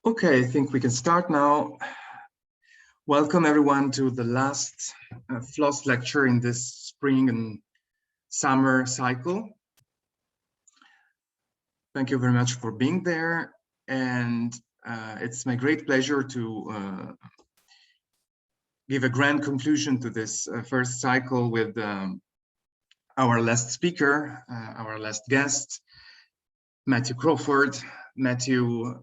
Okay, I think we can start now. Welcome everyone to the last FLOS lecture in this spring and summer cycle. Thank you very much for being there. And it's my great pleasure to give a grand conclusion to this first cycle with our last speaker, our last guest, Matthew Crawford. Matthew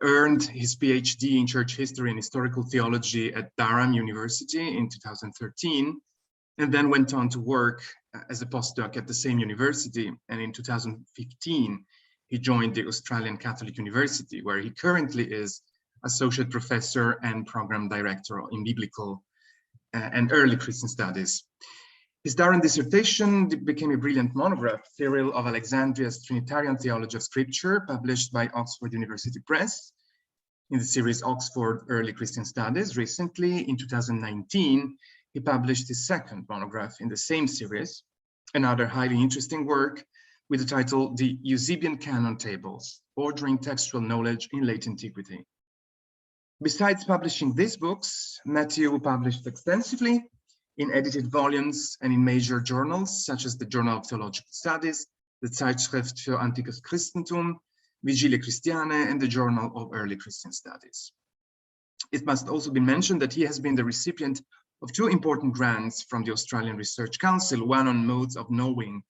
earned his PhD in church history and historical theology at Durham University in 2013, and then went on to work as a postdoc at the same university. And in 2015, he joined the Australian Catholic University, where he currently is associate professor and program director in biblical and early Christian studies. His Durham dissertation became a brilliant monograph, Cyril of Alexandria's Trinitarian Theology of Scripture, published by Oxford University Press in the series Oxford Early Christian Studies. Recently, in 2019, he published his second monograph in the same series, another highly interesting work with the title The Eusebian Canon Tables, Ordering Textual Knowledge in Late Antiquity. Besides publishing these books, Matthew published extensively in edited volumes and in major journals, such as the Journal of Theological Studies, the Zeitschrift für Antikes Christentum, Vigile Christiane, and the Journal of Early Christian Studies. It must also be mentioned that he has been the recipient of two important grants from the Australian Research Council, one on modes of knowing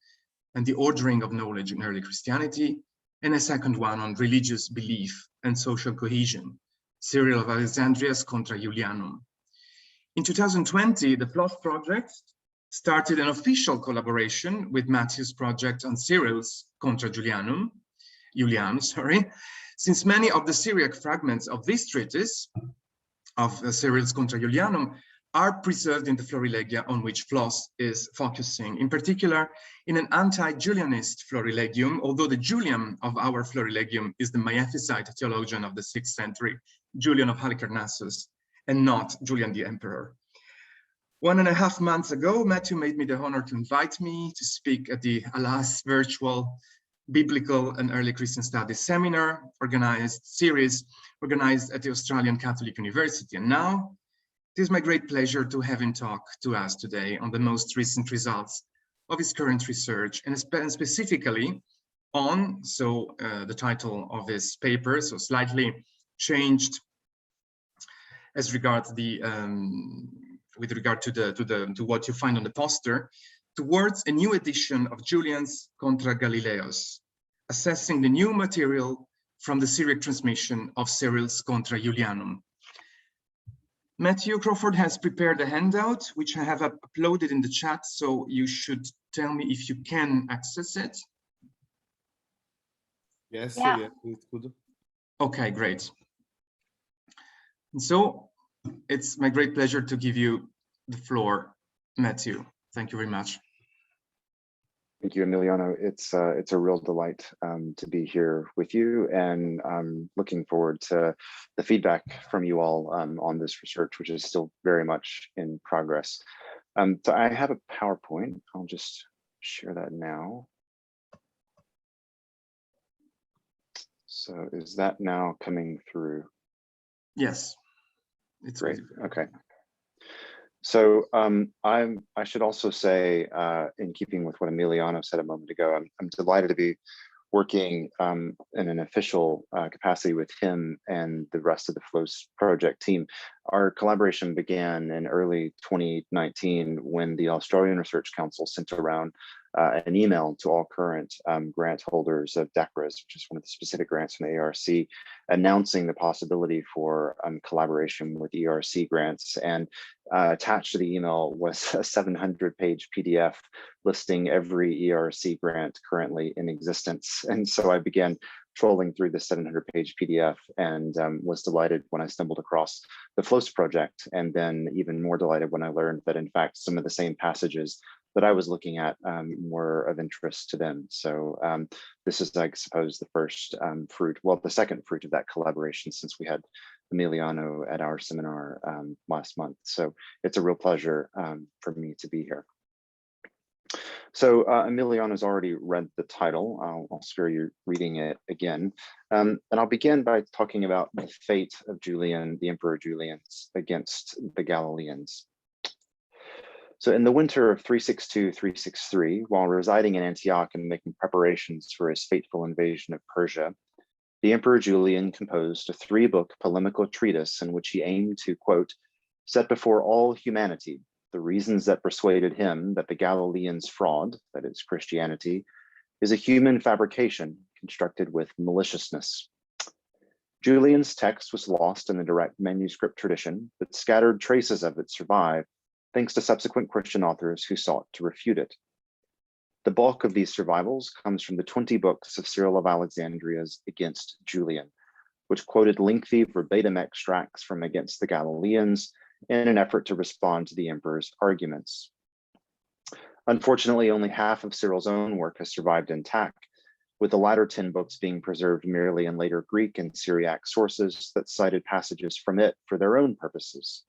and the ordering of knowledge in early Christianity, and a second one on religious belief and social cohesion, Cyril of Alexandria's Contra Galilaeos. In 2020, the FLOS project started an official collaboration with Matthew's project on Cyril's Contra Julianum, since many of the Syriac fragments of this treatise of Cyril's Contra Galilaeos are preserved in the Florilegia on which FLOS is focusing, in particular in an anti-Julianist Florilegium, although the Julian of our Florilegium is the Miaphysite theologian of the 6th century, Julian of Halicarnassus, and not Julian the Emperor. 1.5 months ago, Matthew made me the honor to invite me to speak at the, alas, virtual Biblical and Early Christian Studies seminar series organized at the Australian Catholic University. And now, it is my great pleasure to have him talk to us today on the most recent results of his current research, and specifically on, the title of his paper, so slightly changed as regards the with regard to what you find on the poster, towards a new edition of Julian's Contra Galilaeos, assessing the new material from the Syriac transmission of Cyril's Contra Iulianum. Matthew Crawford has prepared a handout, which I have uploaded in the chat, so you should tell me if you can access it. Yes, yeah. Yeah, it's good. Okay, great. And so it's my great pleasure to give you the floor, Matthew. Thank you very much. Thank you, Emiliano. It's a real delight to be here with you, and I'm looking forward to the feedback from you all on this research, which is still very much in progress. So I have a PowerPoint. I'll just share that now. So is that now coming through? Yes, it's great. Okay. So I should also say, in keeping with what Emiliano said a moment ago, I'm delighted to be working in an official capacity with him and the rest of the FLOS project team. Our collaboration began in early 2019 when the Australian Research Council sent around an email to all current grant holders of DACRAs, which is one of the specific grants from the ARC, announcing the possibility for collaboration with ERC grants. And attached to the email was a 700-page PDF listing every ERC grant currently in existence. And so I began trolling through the 700-page PDF and was delighted when I stumbled across the FLOS project, and then even more delighted when I learned that in fact some of the same passages that I was looking at were of interest to them. So this is, I suppose, the first fruit, well, the second fruit of that collaboration since we had Emiliano at our seminar last month. So it's a real pleasure for me to be here. So Iulianum has already read the title. I'll spare you reading it again. And I'll begin by talking about the fate of Julian, the Emperor Julian, against the Galileans. So in the winter of 362-363, while residing in Antioch and making preparations for his fateful invasion of Persia, the Emperor Julian composed a 3-book polemical treatise in which he aimed to, quote, set before all humanity the reasons that persuaded him that the Galileans' fraud, that is Christianity, is a human fabrication constructed with maliciousness. Julian's text was lost in the direct manuscript tradition, but scattered traces of it survive, thanks to subsequent Christian authors who sought to refute it. The bulk of these survivals comes from the 20 books of Cyril of Alexandria's Against Julian, which quoted lengthy verbatim extracts from Against the Galileans in an effort to respond to the emperor's arguments. Unfortunately, only half of Cyril's own work has survived intact, with the latter 10 books being preserved merely in later Greek and Syriac sources that cited passages from it for their own purposes.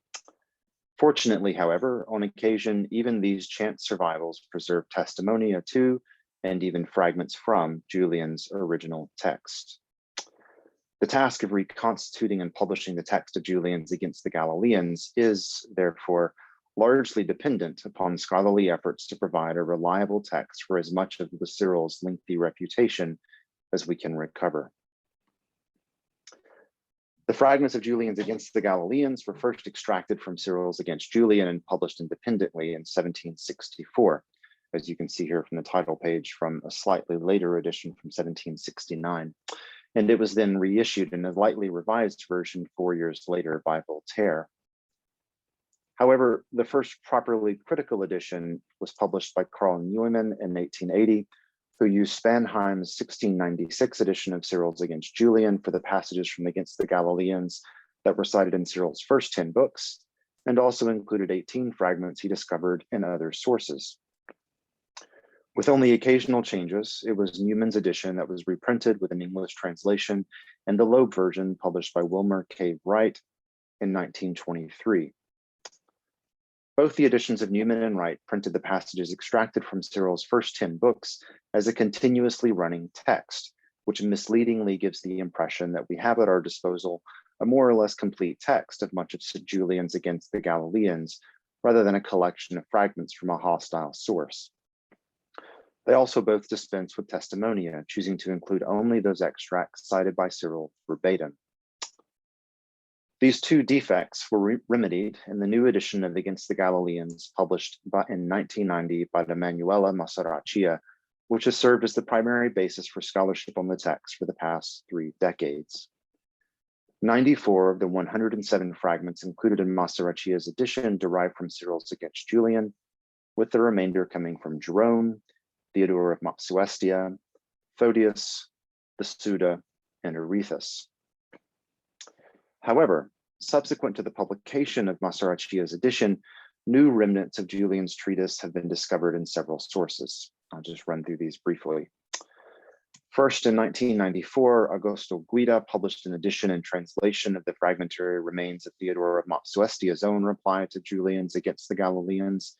Fortunately, however, on occasion, even these chance survivals preserve testimonia to, and even fragments from, Julian's original text. The task of reconstituting and publishing the text of Julian's Against the Galileans is, therefore, largely dependent upon scholarly efforts to provide a reliable text for as much of the Cyril's lengthy refutation as we can recover. The fragments of Julian's Against the Galileans were first extracted from Cyril's Against Julian and published independently in 1764, as you can see here from the title page from a slightly later edition from 1769. And it was then reissued in a lightly revised version 4 years later by Voltaire. However, the first properly critical edition was published by Carl Neumann in 1880, who used Spanheim's 1696 edition of Cyril's Against Julian for the passages from Against the Galileans that were cited in Cyril's first 10 books, and also included 18 fragments he discovered in other sources. With only occasional changes, it was Neumann's edition that was reprinted with an English translation and the Loeb version published by Wilmer K. Wright in 1923. Both the editions of Neumann and Wright printed the passages extracted from Cyril's first 10 books as a continuously running text, which misleadingly gives the impression that we have at our disposal a more or less complete text of much of Julian's Against the Galileans, rather than a collection of fragments from a hostile source. They also both dispense with testimonia, choosing to include only those extracts cited by Cyril verbatim. These two defects were remedied in the new edition of Against the Galileans, published in 1990 by the Manuela Masaracchia, which has served as the primary basis for scholarship on the text for the past 3 decades. 94 of the 107 fragments included in Masaracchia's edition derived from Cyril's Against Julian, with the remainder coming from Jerome, Theodore of Mopsuestia, Photius, the Suda, and Arethusa. However, subsequent to the publication of Masaracchia's edition, new remnants of Julian's treatise have been discovered in several sources. I'll just run through these briefly. First, in 1994, Augusto Guida published an edition and translation of the fragmentary remains of Theodore of Mopsuestia's own reply to Julian's Against the Galileans,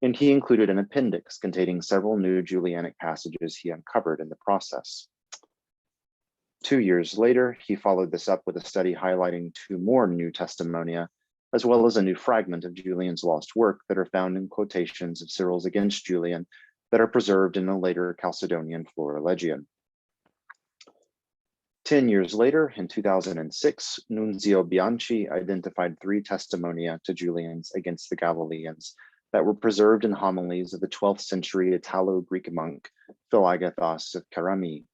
and he included an appendix containing several new Julianic passages he uncovered in the process. 2 years later, he followed this up with a study highlighting 2 more new testimonia, as well as a new fragment of Julian's lost work that are found in quotations of Cyril's Against Julian that are preserved in a later Chalcedonian Florilegium. 10 years later, in 2006, Nunzio Bianchi identified 3 testimonia to Julian's Against the Galileans that were preserved in homilies of the 12th century Italo-Greek monk Philagathos of Karami.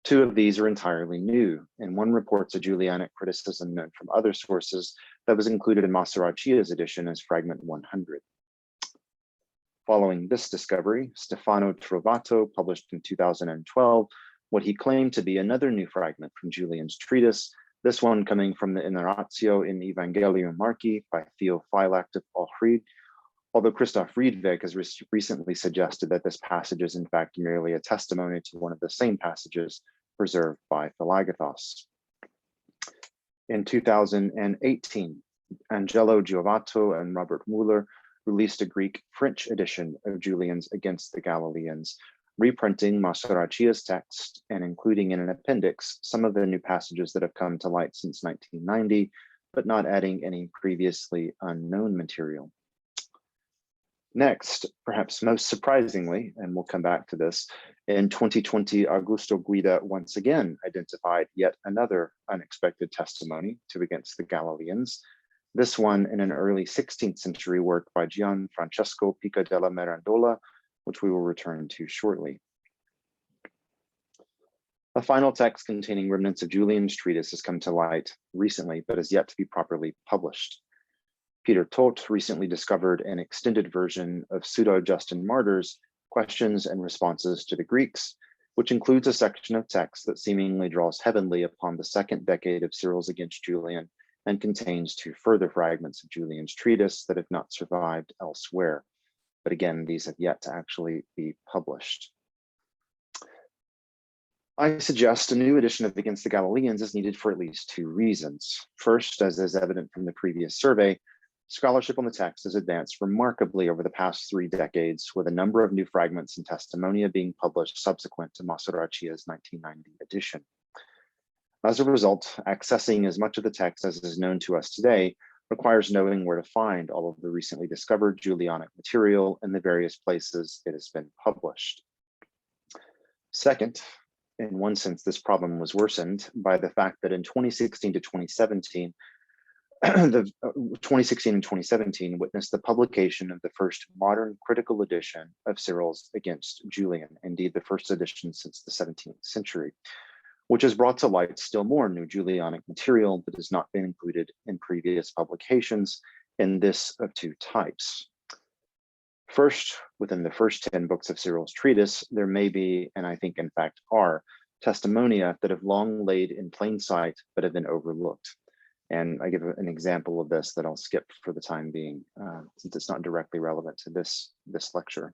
2 of these are entirely new, and one reports a Julianic criticism known from other sources that was included in Masaracchia's edition as fragment 100. Following this discovery, Stefano Trovato published in 2012 what he claimed to be another new fragment from Julian's treatise, this one coming from the Innoratio in Evangelium Marci by Theophylact of Ohrid, although Christoph Riedweg has recently suggested that this passage is in fact merely a testimony to one of the same passages preserved by Philagathos. In 2018, Angelo Giovato and Robert Mueller released a Greek-French edition of Julian's Against the Galileans, reprinting Masarachia's text and including in an appendix some of the new passages that have come to light since 1990, but not adding any previously unknown material. Next, perhaps most surprisingly, and we'll come back to this, in 2020, Augusto Guida once again identified yet another unexpected testimony to Against the Galileans, this one in an early 16th century work by Gianfrancesco Pica della Mirandola, which we will return to shortly. A final text containing remnants of Julian's treatise has come to light recently, but is yet to be properly published. Peter Todt recently discovered an extended version of Pseudo-Justin Martyr's Questions and Responses to the Greeks, which includes a section of text that seemingly draws heavily upon the second decade of Cyril's Against Julian and contains two further fragments of Julian's treatise that have not survived elsewhere. But again, these have yet to actually be published. I suggest a new edition of Against the Galileans is needed for at least two reasons. First, as is evident from the previous survey, scholarship on the text has advanced remarkably over the past 3 decades, with a number of new fragments and testimonia being published subsequent to Masarachia's 1990 edition. As a result, accessing as much of the text as is known to us today requires knowing where to find all of the recently discovered Julianic material in the various places it has been published. Second, in one sense, this problem was worsened by the fact that in 2016 to 2017, the 2016 and 2017 witnessed the publication of the first modern critical edition of Cyril's Against Julian, indeed the first edition since the 17th century, which has brought to light still more new Julianic material that has not been included in previous publications, in this of two types. First, within the first 10 books of Cyril's treatise, there may be, and I think in fact are, testimonia that have long laid in plain sight but have been overlooked. And I give an example of this that I'll skip for the time being, since it's not directly relevant to this lecture.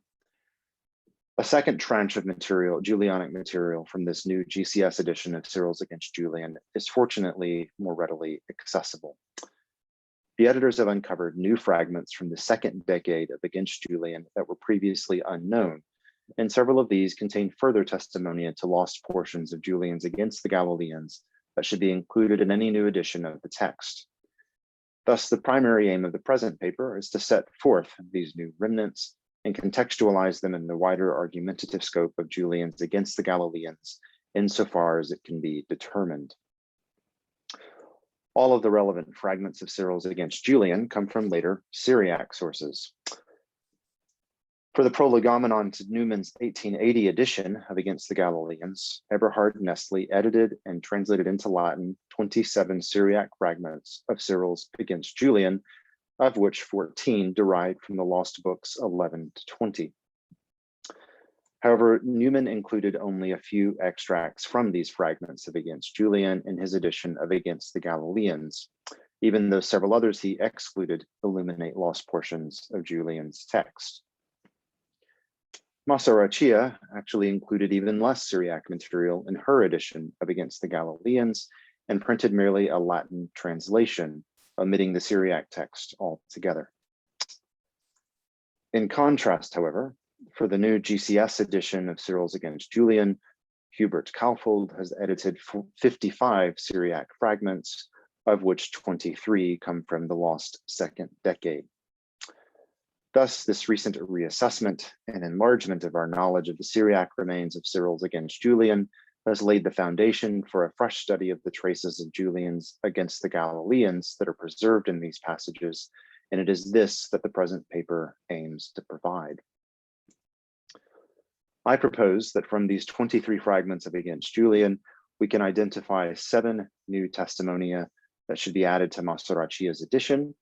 A second tranche of material, Julianic material from this new GCS edition of Cyril's Against Julian is fortunately more readily accessible. The editors have uncovered new fragments from the second decade of Against Julian that were previously unknown, and several of these contain further testimonia to lost portions of Julian's Against the Galileans that should be included in any new edition of the text. Thus, the primary aim of the present paper is to set forth these new remnants and contextualize them in the wider argumentative scope of Julian's Against the Galileans, insofar as it can be determined. All of the relevant fragments of Cyril's Against Julian come from later Syriac sources. For the prolegomenon to Newman's 1880 edition of Against the Galileans, Eberhard Nestle edited and translated into Latin 27 Syriac fragments of Cyril's Against Julian, of which 14 derived from the lost books 11 to 20. However, Newman included only a few extracts from these fragments of Against Julian in his edition of Against the Galileans, even though several others he excluded illuminate lost portions of Julian's text. Masarachia actually included even less Syriac material in her edition of Against the Galileans and printed merely a Latin translation, omitting the Syriac text altogether. In contrast, however, for the new GCS edition of Cyril's Against Julian, Hubert Kaufold has edited 55 Syriac fragments, of which 23 come from the lost second decade. Thus, this recent reassessment and enlargement of our knowledge of the Syriac remains of Cyril's Against Julian has laid the foundation for a fresh study of the traces of Julian's Against the Galileans that are preserved in these passages, and it is this that the present paper aims to provide. I propose that from these 23 fragments of Against Julian, we can identify 7 new testimonia that should be added to Masarachia's edition,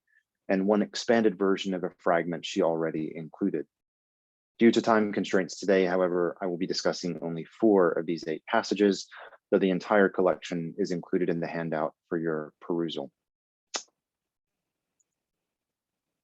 and 1 expanded version of a fragment she already included. Due to time constraints today, however, I will be discussing only 4 of these 8 passages, though the entire collection is included in the handout for your perusal.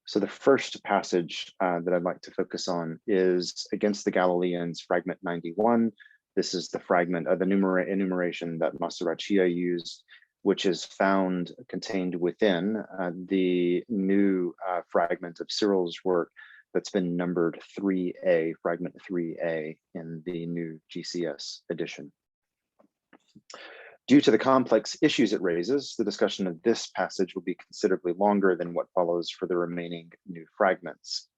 So the first passage that I'd like to focus on is Against the Galileans, fragment 91. This is the fragment of the enumeration that Masarachia used which is found contained within the new fragment of Cyril's work that's been numbered 3A, fragment 3A in the new GCS edition. Due to the complex issues it raises, the discussion of this passage will be considerably longer than what follows for the remaining new fragments.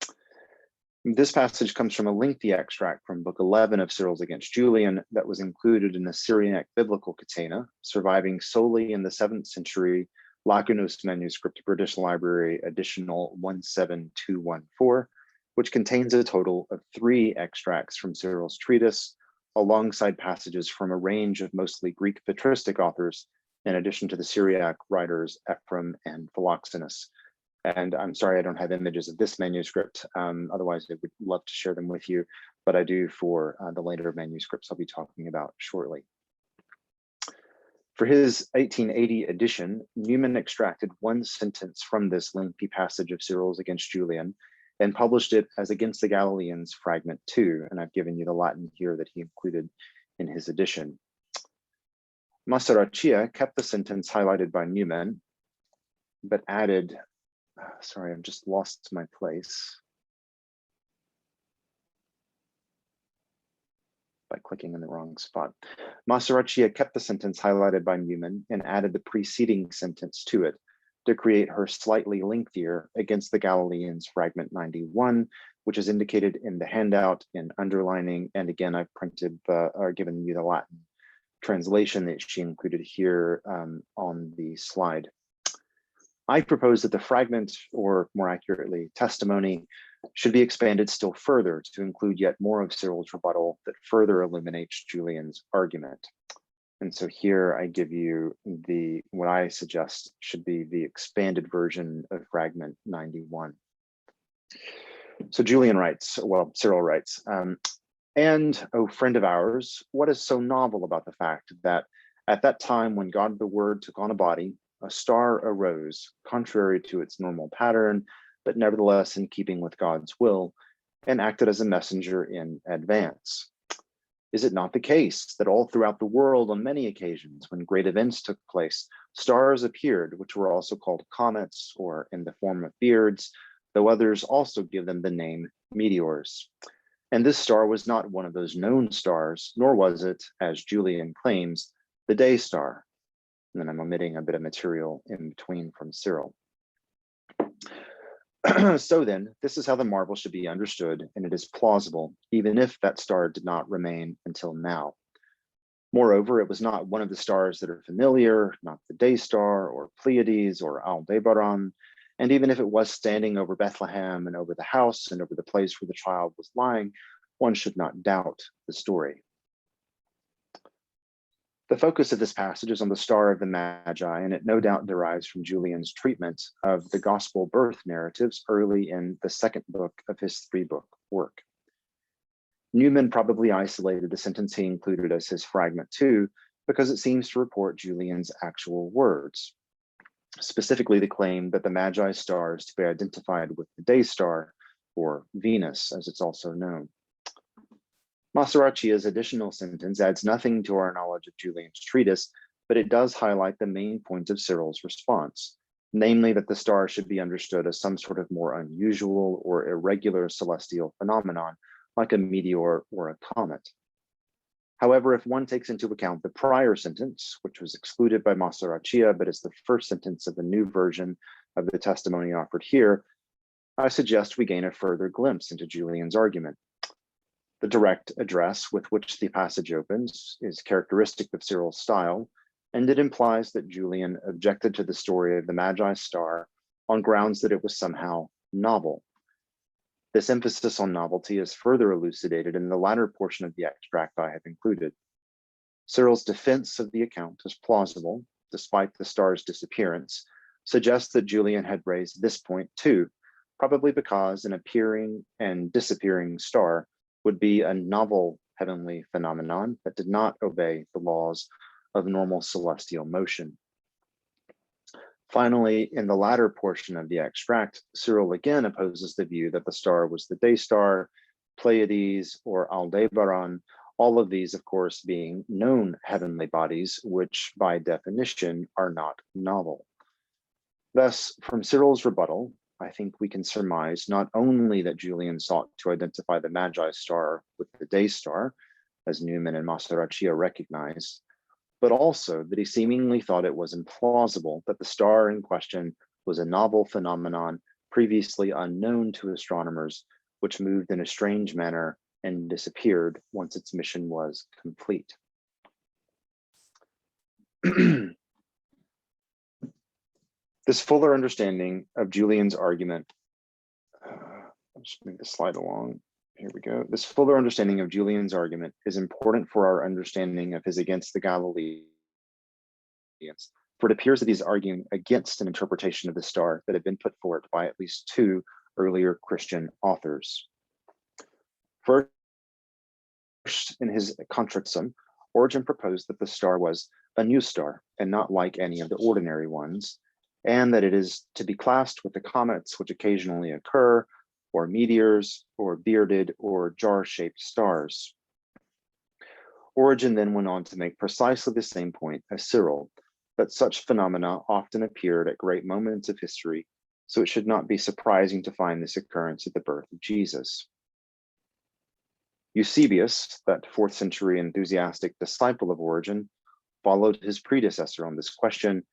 This passage comes from a lengthy extract from Book 11 of Cyril's Against Julian that was included in the Syriac biblical catena, surviving solely in the 7th century Lacanus manuscript, British Library, additional 17214, which contains a total of 3 extracts from Cyril's treatise, alongside passages from a range of mostly Greek patristic authors, in addition to the Syriac writers Ephraim and Philoxenus. And I'm sorry I don't have images of this manuscript, otherwise I would love to share them with you, but I do for the later manuscripts I'll be talking about shortly. For his 1880 edition, Newman extracted one sentence from this lengthy passage of Cyril's Against Julian and published it as Against the Galileans, fragment 2, and I've given you the Latin here that he included in his edition. Masarachia kept the sentence highlighted by Newman, but added, sorry, I've just lost my place by clicking in the wrong spot. Masarachia kept the sentence highlighted by Newman and added the preceding sentence to it to create her slightly lengthier Against the Galileans, fragment 91, which is indicated in the handout in underlining. And again, I've printed or given you the Latin translation that she included here on the slide. I propose that the fragment, or more accurately, testimony, should be expanded still further to include yet more of Cyril's rebuttal that further illuminates Julian's argument. And so here I give you what I suggest should be the expanded version of fragment 91. So Julian writes, well, Cyril writes, and, O friend of ours, what is so novel about the fact that at that time when God the Word took on a body, a star arose, contrary to its normal pattern, but nevertheless in keeping with God's will, and acted as a messenger in advance? Is it not the case that all throughout the world on many occasions when great events took place, stars appeared, which were also called comets or in the form of beards, though others also give them the name meteors? And this star was not one of those known stars, nor was it, as Julian claims, the day star. And then I'm omitting a bit of material in between from Cyril. So then, this is how the marvel should be understood, and it is plausible, even if that star did not remain until now. Moreover, it was not one of the stars that are familiar, not the day star or Pleiades or Aldebaran, and even if it was standing over Bethlehem and over the house and over the place where the child was lying, one should not doubt the story. The focus of this passage is on the star of the Magi, and it no doubt derives from Julian's treatment of the gospel birth narratives early in the 2nd book of his 3-book work. Newman probably isolated the sentence he included as his fragment 2 because it seems to report Julian's actual words, specifically the claim that the Magi star is to be identified with the day star, or Venus, as it's also known. Masarachia's additional sentence adds nothing to our knowledge of Julian's treatise, but it does highlight the main point of Cyril's response, namely that the star should be understood as some sort of more unusual or irregular celestial phenomenon, like a meteor or a comet. However, if one takes into account the prior sentence, which was excluded by Masarachia, but is the first sentence of the new version of the testimony offered here, I suggest we gain a further glimpse into Julian's argument. The direct address with which the passage opens is characteristic of Cyril's style, and it implies that Julian objected to the story of the Magi star on grounds that it was somehow novel. This emphasis on novelty is further elucidated in the latter portion of the extract I have included. Cyril's defense of the account is plausible, despite the star's disappearance, suggests that Julian had raised this point too, probably because an appearing and disappearing star would be a novel heavenly phenomenon that did not obey the laws of normal celestial motion. Finally, in the latter portion of the extract, Cyril again opposes the view that the star was the day star, Pleiades, or Aldebaran, all of these, of course, being known heavenly bodies, which by definition are not novel. Thus, from Cyril's rebuttal, I think we can surmise not only that Julian sought to identify the Magi star with the day star, as Newman and Masaracchia recognized, but also that he seemingly thought it was implausible that the star in question was a novel phenomenon previously unknown to astronomers, which moved in a strange manner and disappeared once its mission was complete. This fuller understanding of Julian's argument, I'll just move the slide along. Here we go. This fuller understanding of Julian's argument is important for our understanding of his against the Galileans, for it appears that he's arguing against an interpretation of the star that had been put forward by at least two earlier Christian authors. First, in his Contra Galilaeos, Origen proposed that the star was a new star and not like any of the ordinary ones, and that it is to be classed with the comets which occasionally occur, or meteors, or bearded or jar-shaped stars. Origen then went on to make precisely the same point as Cyril, that such phenomena often appeared at great moments of history, so it should not be surprising to find this occurrence at the birth of Jesus. Eusebius, that 4th century enthusiastic disciple of Origen, followed his predecessor on this question,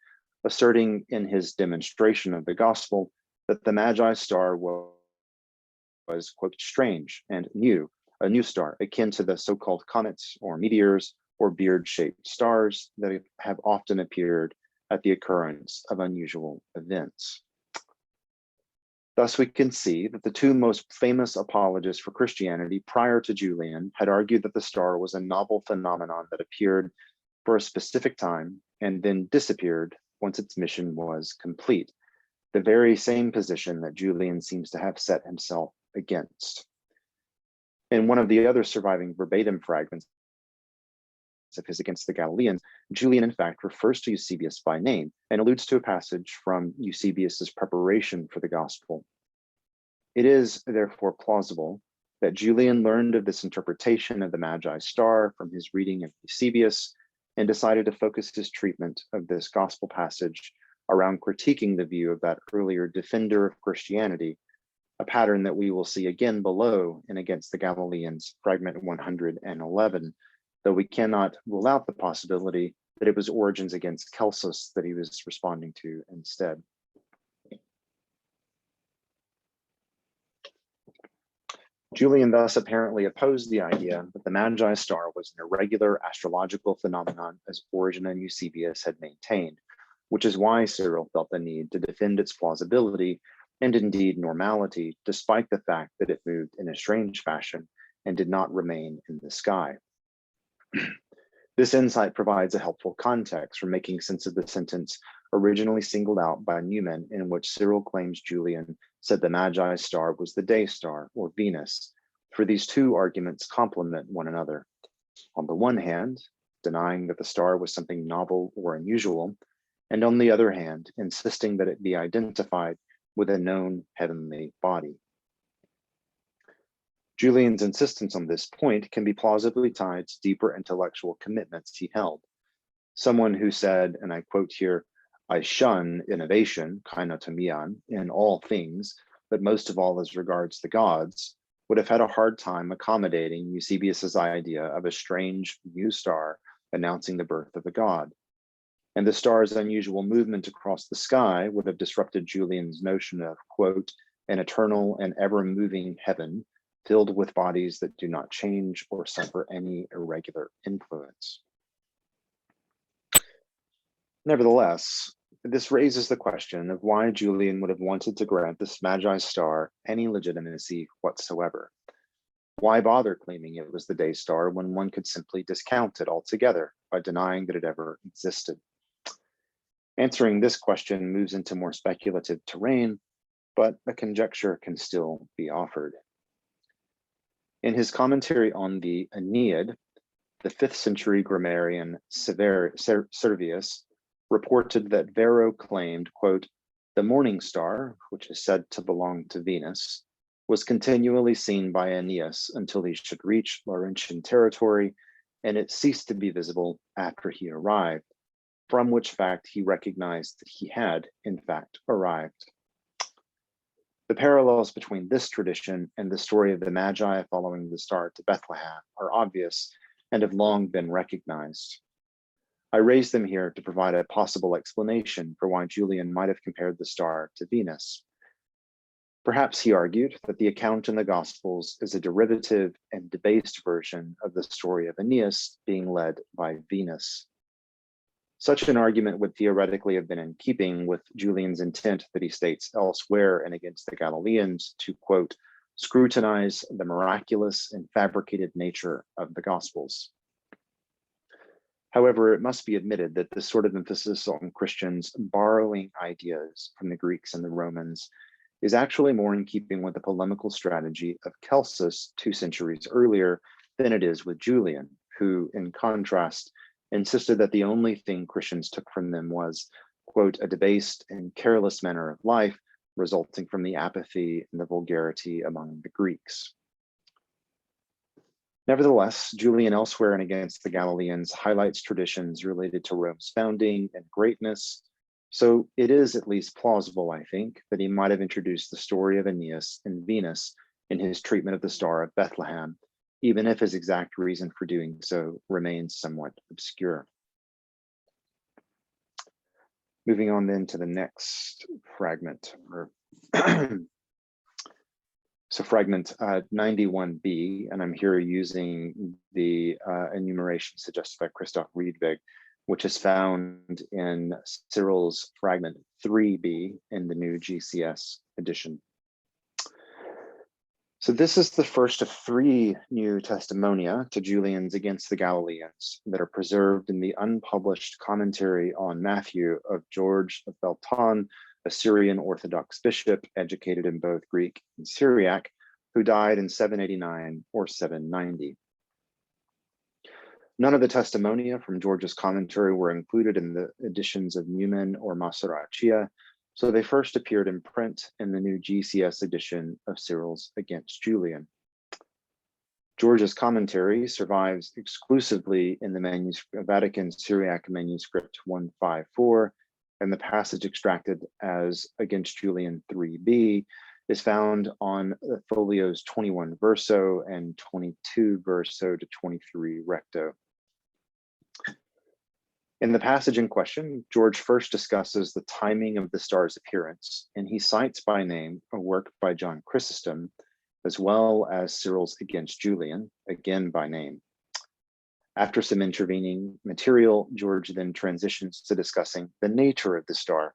asserting in his demonstration of the gospel that the Magi star was, quote, strange and new, a new star akin to the so-called comets or meteors or beard-shaped stars that have often appeared at the occurrence of unusual events. Thus, we can see that the two most famous apologists for Christianity prior to Julian had argued that the star was a novel phenomenon that appeared for a specific time and then disappeared once its mission was complete, the very same position that Julian seems to have set himself against. In one of the other surviving verbatim fragments of his Against the Galileans, Julian in fact refers to Eusebius by name and alludes to a passage from Eusebius's preparation for the gospel. It is therefore plausible that Julian learned of this interpretation of the Magi star from his reading of Eusebius and decided to focus his treatment of this gospel passage around critiquing the view of that earlier defender of Christianity, a pattern that we will see again below in Against the Galileans, fragment 111, though we cannot rule out the possibility that it was Origen's Against Celsus that he was responding to instead. Julian thus apparently opposed the idea that the Magi star was an irregular astrological phenomenon as Origen and Eusebius had maintained, which is why Cyril felt the need to defend its plausibility and indeed normality, despite the fact that it moved in a strange fashion and did not remain in the sky. This insight provides a helpful context for making sense of the sentence originally singled out by Newman, in which Cyril claims Julian said the Magi star was the day star or Venus, for these two arguments complement one another. On the one hand, denying that the star was something novel or unusual, and on the other hand, insisting that it be identified with a known heavenly body. Julian's insistence on this point can be plausibly tied to deeper intellectual commitments he held. Someone who said, and I quote here, "I shun innovation, kainotomian, in all things, but most of all as regards the gods," would have had a hard time accommodating Eusebius's idea of a strange new star announcing the birth of a god. And the star's unusual movement across the sky would have disrupted Julian's notion of, quote, an eternal and ever-moving heaven filled with bodies that do not change or suffer any irregular influence. Nevertheless, this raises the question of why Julian would have wanted to grant this Magi star any legitimacy whatsoever. Why bother claiming it was the day star when one could simply discount it altogether by denying that it ever existed? Answering this question moves into more speculative terrain, but a conjecture can still be offered. In his commentary on the Aeneid, the 5th century grammarian Servius reported that Varro claimed, quote, the morning star, which is said to belong to Venus, was continually seen by Aeneas until he should reach Laurentian territory, and it ceased to be visible after he arrived, from which fact he recognized that he had, in fact, arrived. The parallels between this tradition and the story of the Magi following the star to Bethlehem are obvious and have long been recognized. I raise them here to provide a possible explanation for why Julian might have compared the star to Venus. Perhaps he argued that the account in the Gospels is a derivative and debased version of the story of Aeneas being led by Venus. Such an argument would theoretically have been in keeping with Julian's intent that he states elsewhere and against the Galileans to, quote, scrutinize the miraculous and fabricated nature of the Gospels. However, it must be admitted that this sort of emphasis on Christians borrowing ideas from the Greeks and the Romans is actually more in keeping with the polemical strategy of Celsus 2 centuries earlier than it is with Julian, who, in contrast, insisted that the only thing Christians took from them was, quote, a debased and careless manner of life resulting from the apathy and the vulgarity among the Greeks. Nevertheless, Julian elsewhere and against the Galileans highlights traditions related to Rome's founding and greatness, so it is at least plausible, I think, that he might have introduced the story of Aeneas and Venus in his treatment of the Star of Bethlehem, even if his exact reason for doing so remains somewhat obscure. Moving on then to the next fragment, so fragment 91b, and I'm here using the enumeration suggested by Christoph Riedweg, which is found in Cyril's fragment 3b in the new GCS edition. So this is the first of 3 new testimonia to Julian's against the Galileans that are preserved in the unpublished commentary on Matthew of George of Belton, a Syrian Orthodox bishop educated in both Greek and Syriac, who died in 789 or 790. None of the testimonia from George's commentary were included in the editions of Newman or Maceraccia, so they first appeared in print in the new GCS edition of Cyril's Against Julian. George's commentary survives exclusively in the Vatican Syriac manuscript 154, and the passage extracted as Against Julian 3b is found on folios 21 verso and 22 verso to 23 recto. In the passage in question, George first discusses the timing of the star's appearance, and he cites by name a work by John Chrysostom, as well as Cyril's Against Julian, again by name. After some intervening material, George then transitions to discussing the nature of the star.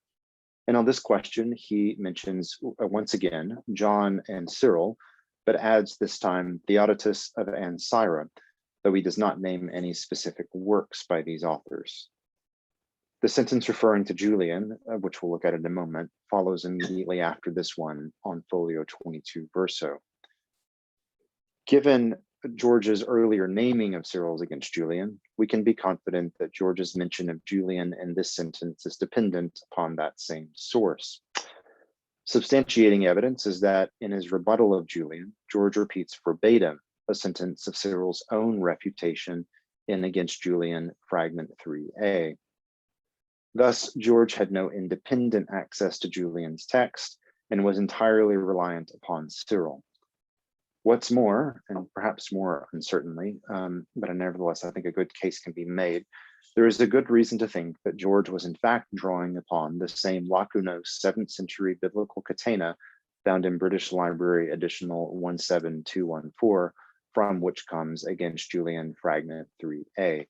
And on this question, he mentions once again John and Cyril, but adds this time Theodotus of Ancyra, though he does not name any specific works by these authors. The sentence referring to Julian, which we'll look at in a moment, follows immediately after this one on folio 22 verso. Given George's earlier naming of Cyril's Against Julian, we can be confident that George's mention of Julian in this sentence is dependent upon that same source. Substantiating evidence is that in his rebuttal of Julian, George repeats verbatim a sentence of Cyril's own refutation in Against Julian, fragment 3a. Thus, George had no independent access to Julian's text and was entirely reliant upon Cyril. What's more, and perhaps more uncertainly, but nevertheless, I think a good case can be made, there is a good reason to think that George was in fact drawing upon the same lacunose 7th century biblical catena found in British Library Additional 17214, from which comes Against Julian, fragment 3a.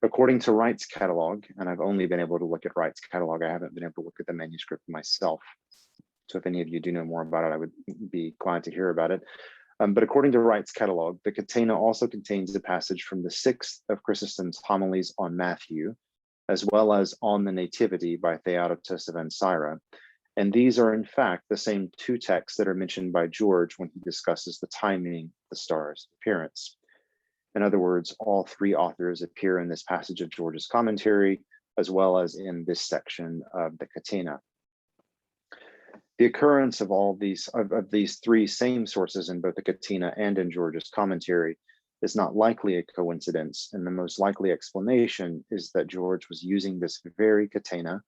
According to Wright's catalog, and I've only been able to look at Wright's catalog, I haven't been able to look at the manuscript myself. So if any of you do know more about it, I would be glad to hear about it. But according to Wright's catalog, the catena also contains a passage from the 6th of Chrysostom's homilies on Matthew, as well as on the Nativity by Theodotus of Ancyra. And these are in fact the same 2 texts that are mentioned by George when he discusses the timing of the star's appearance. In other words, all 3 authors appear in this passage of George's commentary, as well as in this section of the catena. The occurrence of all these three same sources in both the Catena and in George's commentary is not likely a coincidence, and the most likely explanation is that George was using this very Catena,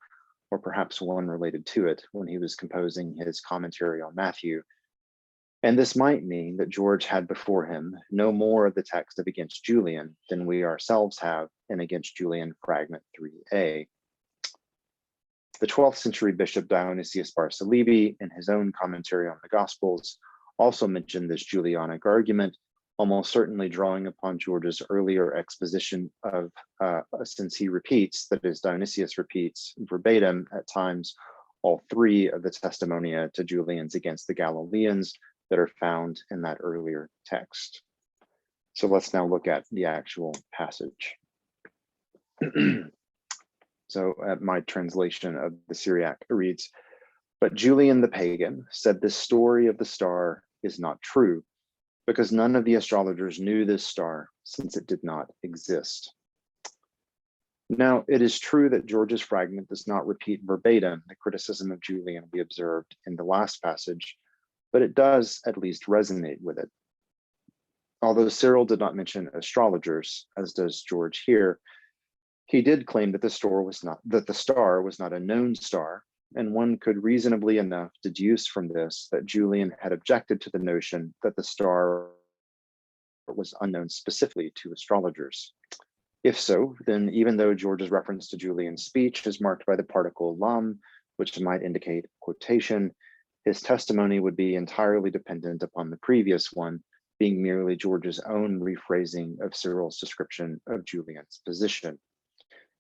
or perhaps one related to it, when he was composing his commentary on Matthew. And this might mean that George had before him no more of the text of Against Julian than we ourselves have in Against Julian fragment 3a. The 12th century bishop Dionysius Barsalibi, in his own commentary on the Gospels, also mentioned this Julianic argument, almost certainly drawing upon George's earlier exposition of, since he repeats, that is, Dionysius repeats verbatim at times, all three of the testimonia to Julian's against the Galileans that are found in that earlier text. So let's now look at the actual passage. So my translation of the Syriac reads, "But Julian the pagan said this story of the star is not true, because none of the astrologers knew this star, since it did not exist." Now, it is true that George's fragment does not repeat verbatim the criticism of Julian we observed in the last passage, but it does at least resonate with it. Although Cyril did not mention astrologers, as does George here, he did claim that the star was not a known star, and one could reasonably enough deduce from this that Julian had objected to the notion that the star was unknown specifically to astrologers. If so, then even though George's reference to Julian's speech is marked by the particle lam, which might indicate quotation, his testimony would be entirely dependent upon the previous one, being merely George's own rephrasing of Cyril's description of Julian's position.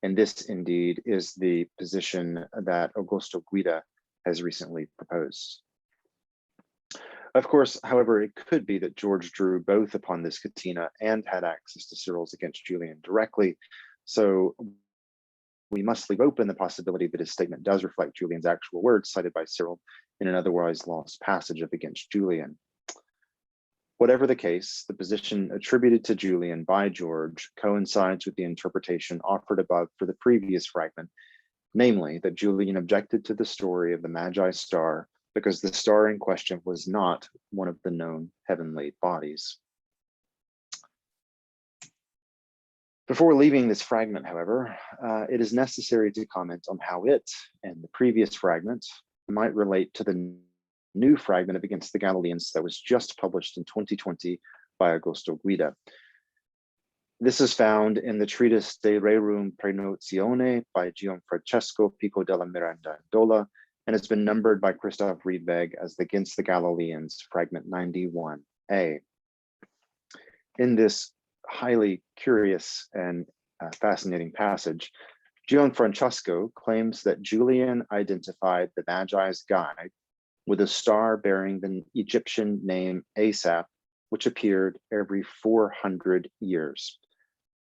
And this indeed is the position that Augusto Guida has recently proposed. Of course, however, it could be that George drew both upon this Catena and had access to Cyril's Against Julian directly. So we must leave open the possibility that his statement does reflect Julian's actual words cited by Cyril in an otherwise lost passage of Against Julian. Whatever the case, the position attributed to Julian by George coincides with the interpretation offered above for the previous fragment, namely that Julian objected to the story of the Magi star because the star in question was not one of the known heavenly bodies. Before leaving this fragment, however, it is necessary to comment on how it and the previous fragment might relate to the new fragment of Against the Galileans that was just published in 2020 by Augusto Guida. This is found in the treatise De Rerum Praenotione by Gianfrancesco Pico della Mirandola, and it's been numbered by Christoph Riedweg as Against the Galileans, fragment 91a. In this highly curious and fascinating passage, Gianfrancesco claims that Julian identified the Magi's guide with a star bearing the Egyptian name Asaph, which appeared every 400 years.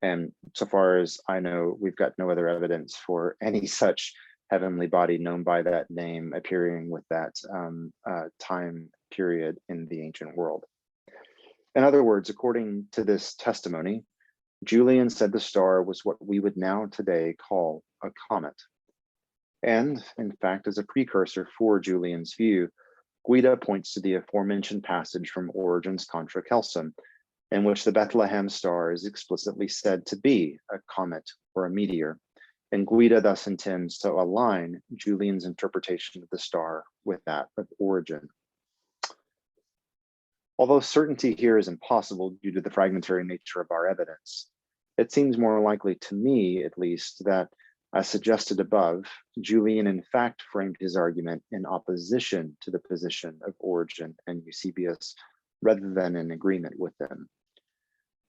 And so far as I know, we've got no other evidence for any such heavenly body known by that name appearing with that time period in the ancient world. In other words, according to this testimony, Julian said the star was what we would now today call a comet. And in fact, as a precursor for Julian's view, Guida points to the aforementioned passage from Origen's Contra Galilaeos, in which the Bethlehem star is explicitly said to be a comet or a meteor, and Guida thus intends to align Julian's interpretation of the star with that of Origen. Although certainty here is impossible due to the fragmentary nature of our evidence, it seems more likely to me, at least, that, as suggested above, Julian in fact framed his argument in opposition to the position of Origen and Eusebius, rather than in agreement with them.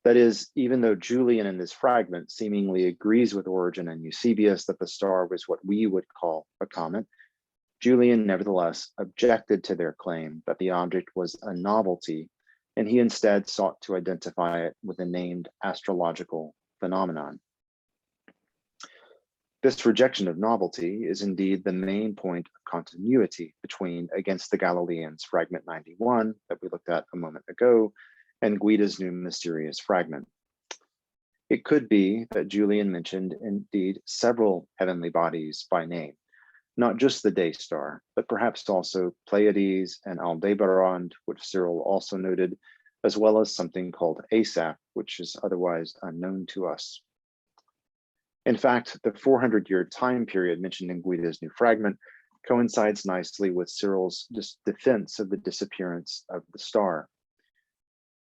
That is, even though Julian in this fragment seemingly agrees with Origen and Eusebius that the star was what we would call a comet, Julian nevertheless objected to their claim that the object was a novelty, and he instead sought to identify it with a named astrological phenomenon. This rejection of novelty is indeed the main point of continuity between Against the Galileans, fragment 91, that we looked at a moment ago, and Guida's new mysterious fragment. It could be that Julian mentioned indeed several heavenly bodies by name, not just the day star, but perhaps also Pleiades and Aldebaran, which Cyril also noted, as well as something called Asaph, which is otherwise unknown to us. In fact, the 400-year time period mentioned in Guida's new fragment coincides nicely with Cyril's defense of the disappearance of the star.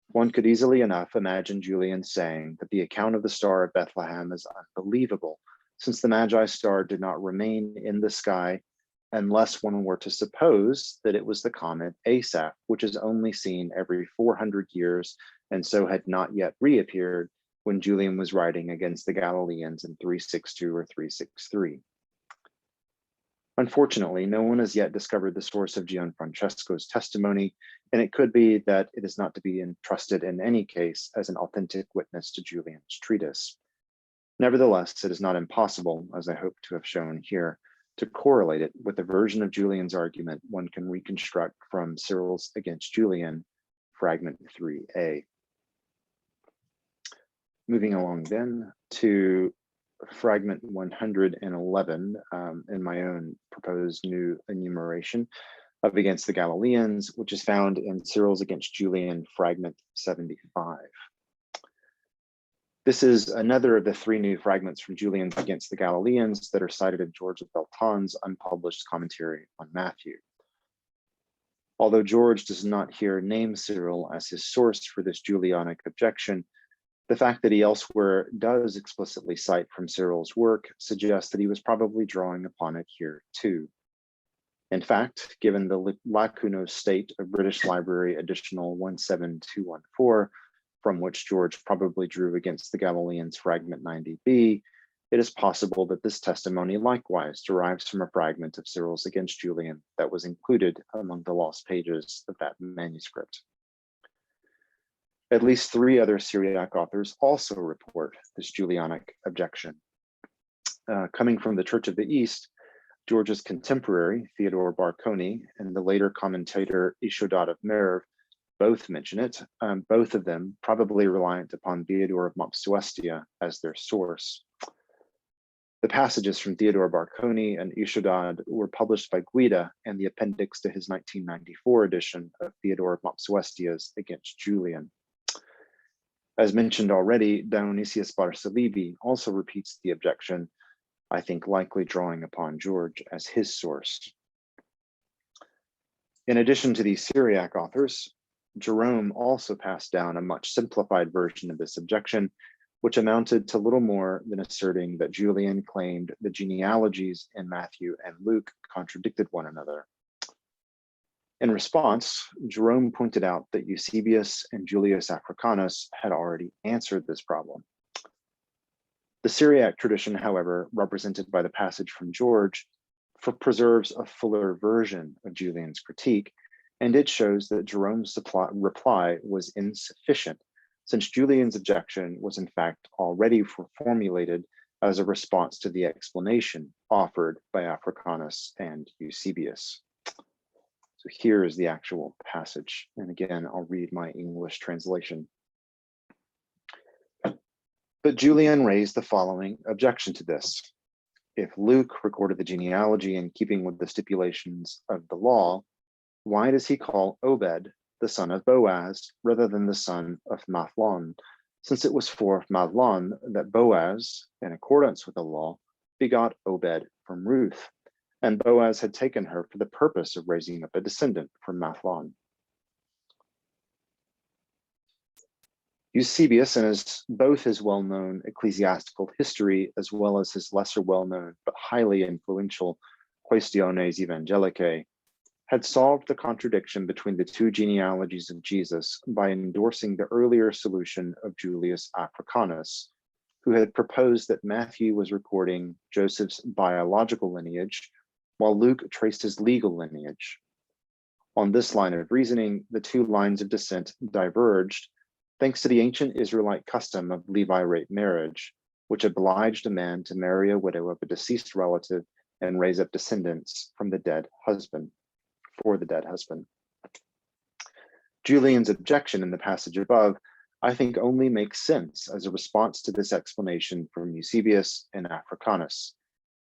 One could easily enough imagine Julian saying that the account of the Star of Bethlehem is unbelievable, since the Magi star did not remain in the sky unless one were to suppose that it was the comet Asaph, which is only seen every 400 years and so had not yet reappeared when Julian was writing against the Galileans in 362 or 363. Unfortunately, no one has yet discovered the source of Gianfrancesco's testimony, and it could be that it is not to be entrusted in any case as an authentic witness to Julian's treatise. Nevertheless, it is not impossible, as I hope to have shown here, to correlate it with a version of Julian's argument one can reconstruct from Cyril's Against Julian, fragment 3a. Moving along then to fragment 111 in my own proposed new enumeration of Against the Galileans, which is found in Cyril's Against Julian, fragment 75. This is another of the three new fragments from Julian's Against the Galileans that are cited in George of Beltan's unpublished commentary on Matthew. Although George does not here name Cyril as his source for this Julianic objection, the fact that he elsewhere does explicitly cite from Cyril's work suggests that he was probably drawing upon it here too. In fact, given the lacunose state of British Library Additional 17214, from which George probably drew Against the Galileans fragment 90b, it is possible that this testimony likewise derives from a fragment of Cyril's Against Julian that was included among the lost pages of that manuscript. At least three other Syriac authors also report this Julianic objection. Coming from the Church of the East, George's contemporary, Theodore Barconi, and the later commentator Iulianum of Merv both mention it, both of them probably reliant upon Theodore of Mopsuestia as their source. The passages from Theodore Barconi and Iulianum were published by Guida and the appendix to his 1994 edition of Theodore of Mopsuestia's Against Julian. As mentioned already, Dionysius Barsalibi also repeats the objection, I think likely drawing upon George as his source. In addition to these Syriac authors, Jerome also passed down a much simplified version of this objection, which amounted to little more than asserting that Julian claimed the genealogies in Matthew and Luke contradicted one another. In response, Jerome pointed out that Eusebius and Julius Africanus had already answered this problem. The Syriac tradition, however, represented by the passage from George, preserves a fuller version of Julian's critique, and it shows that Jerome's reply was insufficient, since Julian's objection was in fact already formulated as a response to the explanation offered by Africanus and Eusebius. So here is the actual passage, and again, I'll read my English translation. But Julian raised the following objection to this. If Luke recorded the genealogy in keeping with the stipulations of the law, why does he call Obed the son of Boaz rather than the son of Mahlon, since it was for Mahlon that Boaz, in accordance with the law, begot Obed from Ruth, and Boaz had taken her for the purpose of raising up a descendant from Mahlon. Eusebius, in both his well-known ecclesiastical history as well as his lesser well-known but highly influential Quaestiones Evangelicae, had solved the contradiction between the two genealogies of Jesus by endorsing the earlier solution of Julius Africanus, who had proposed that Matthew was recording Joseph's biological lineage, while Luke traced his legal lineage. On this line of reasoning, the two lines of descent diverged, thanks to the ancient Israelite custom of Levirate marriage, which obliged a man to marry a widow of a deceased relative and raise up descendants from the dead husband. For the dead husband. Julian's objection in the passage above, I think, only makes sense as a response to this explanation from Eusebius and Africanus.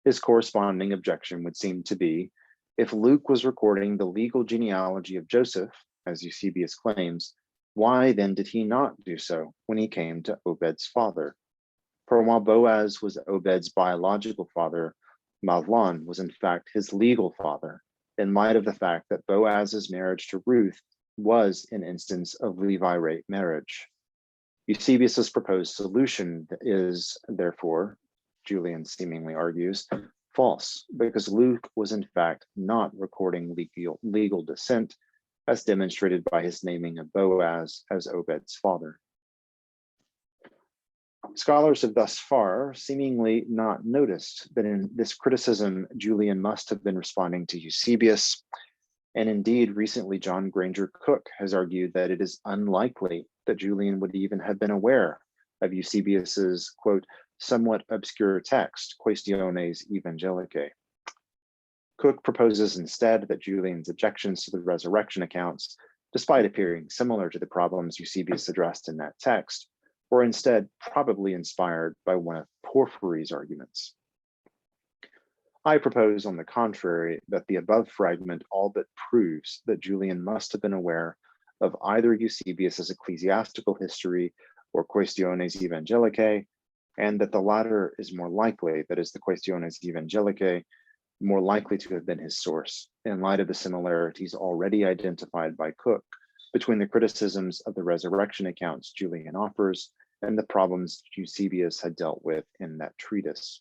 His corresponding objection would seem to be, if Luke was recording the legal genealogy of Joseph, as Eusebius claims, why then did he not do so when he came to Obed's father? For while Boaz was Obed's biological father, Mahlon was in fact his legal father, in light of the fact that Boaz's marriage to Ruth was an instance of Levirate marriage. Eusebius's proposed solution is, therefore, Julian seemingly argues, false, because Luke was in fact not recording legal descent, as demonstrated by his naming of Boaz as Obed's father. Scholars have thus far seemingly not noticed that in this criticism, Julian must have been responding to Eusebius. And indeed, recently, John Granger Cook has argued that it is unlikely that Julian would even have been aware of Eusebius's, quote, somewhat obscure text, Quaestiones Evangelicae. Cook proposes instead that Julian's objections to the resurrection accounts, despite appearing similar to the problems Eusebius addressed in that text, were instead probably inspired by one of Porphyry's arguments. I propose, on the contrary, that the above fragment all but proves that Julian must have been aware of either Eusebius's ecclesiastical history or Quaestiones Evangelicae, and that the latter is more likely, that is, the Quaestiones Evangelicae, more likely to have been his source, in light of the similarities already identified by Cook between the criticisms of the resurrection accounts Julian offers and the problems Eusebius had dealt with in that treatise.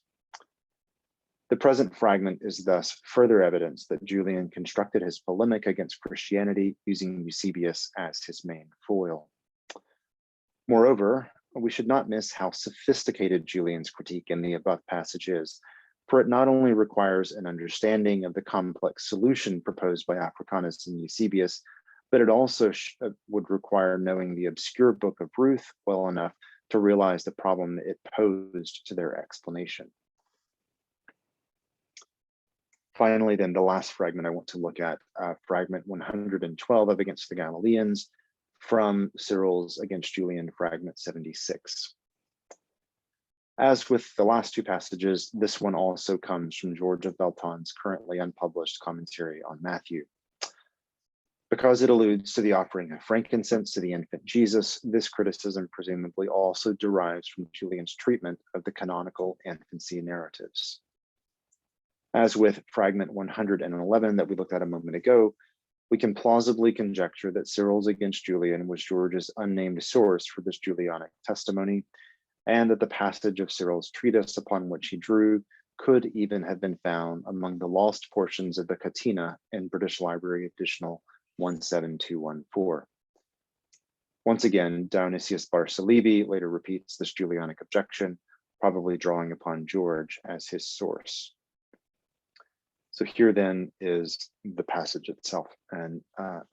The present fragment is thus further evidence that Julian constructed his polemic against Christianity using Eusebius as his main foil. Moreover, we should not miss how sophisticated Julian's critique in the above passage is, for it not only requires an understanding of the complex solution proposed by Africanus and Eusebius, but it also would require knowing the obscure book of Ruth well enough to realize the problem it posed to their explanation. Finally, then, the last fragment I want to look at, fragment 112 of Against the Galileans, from Cyril's Against Julian, fragment 76. As with the last two passages, this one also comes from George of Belton's currently unpublished commentary on Matthew. Because it alludes to the offering of frankincense to the infant Jesus, this criticism presumably also derives from Julian's treatment of the canonical infancy narratives. As with fragment 111 that we looked at a moment ago, we can plausibly conjecture that Cyril's Against Julian was George's unnamed source for this Julianic testimony, and that the passage of Cyril's treatise upon which he drew could even have been found among the lost portions of the Catena in British Library Additional 17214. Once again, Dionysius Barsalibi later repeats this Julianic objection, probably drawing upon George as his source. So here then is the passage itself. And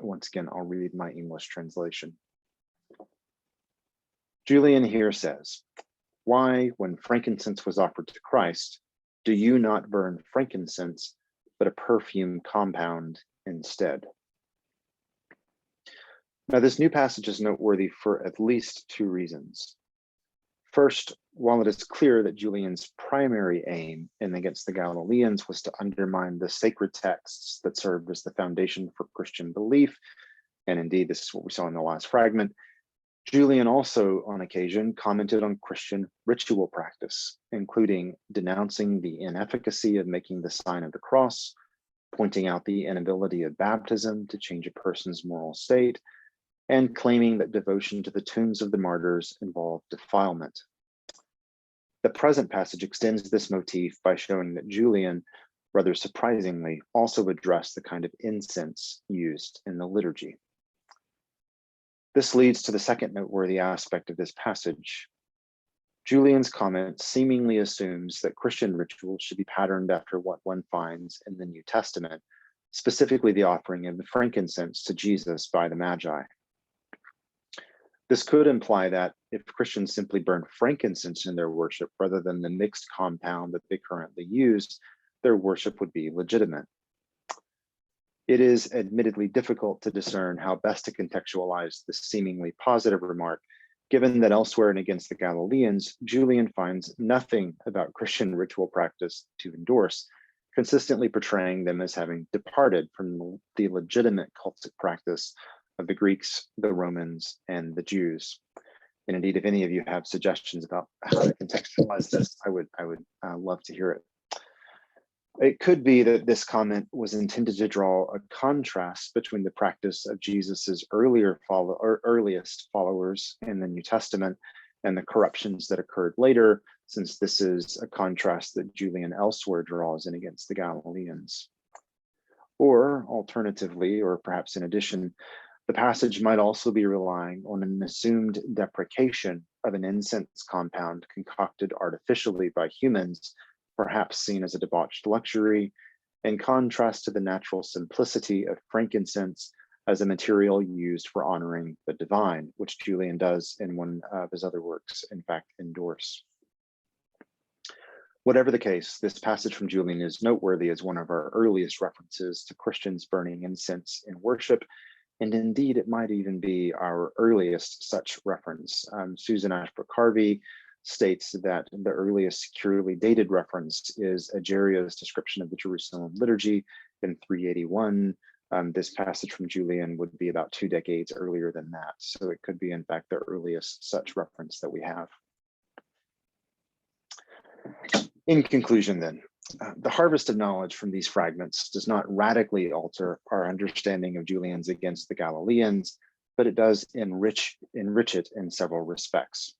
once again, I'll read my English translation. Julian here says, why, when frankincense was offered to Christ, do you not burn frankincense, but a perfume compound instead? Now, this new passage is noteworthy for at least two reasons. First, while it is clear that Julian's primary aim in Against the Galileans was to undermine the sacred texts that served as the foundation for Christian belief, and indeed this is what we saw in the last fragment, Julian also on occasion commented on Christian ritual practice, including denouncing the inefficacy of making the sign of the cross, pointing out the inability of baptism to change a person's moral state, and claiming that devotion to the tombs of the martyrs involved defilement. The present passage extends this motif by showing that Julian, rather surprisingly, also addressed the kind of incense used in the liturgy. This leads to the second noteworthy aspect of this passage. Julian's comment seemingly assumes that Christian rituals should be patterned after what one finds in the New Testament, specifically the offering of the frankincense to Jesus by the Magi. This could imply that if Christians simply burned frankincense in their worship rather than the mixed compound that they currently use, their worship would be legitimate. It is admittedly difficult to discern how best to contextualize this seemingly positive remark, Given that elsewhere and against the Galileans, Julian finds nothing about Christian ritual practice to endorse, consistently portraying them as having departed from the legitimate cultic practice of the Greeks, the Romans, and the Jews. And indeed, if any of you have suggestions about how to contextualize this, I would love to hear it. It could be that this comment was intended to draw a contrast between the practice of Jesus's earliest followers in the New Testament and the corruptions that occurred later, since this is a contrast that Julian elsewhere draws in against the Galileans. Or alternatively, or perhaps in addition, the passage might also be relying on an assumed deprecation of an incense compound concocted artificially by humans, perhaps seen as a debauched luxury, in contrast to the natural simplicity of frankincense as a material used for honoring the divine, which Julian does in one of his other works, in fact, endorse. Whatever the case, this passage from Julian is noteworthy as one of our earliest references to Christians burning incense in worship, and indeed it might even be our earliest such reference. Susan Ashbrook Harvey states that the earliest securely dated reference is Ageria's description of the Jerusalem liturgy in 381. This passage from Julian would be about 2 decades earlier than that. So it could be, in fact, the earliest such reference that we have. In conclusion, then, the harvest of knowledge from these fragments does not radically alter our understanding of Julian's against the Galileans, but it does enrich it in several respects.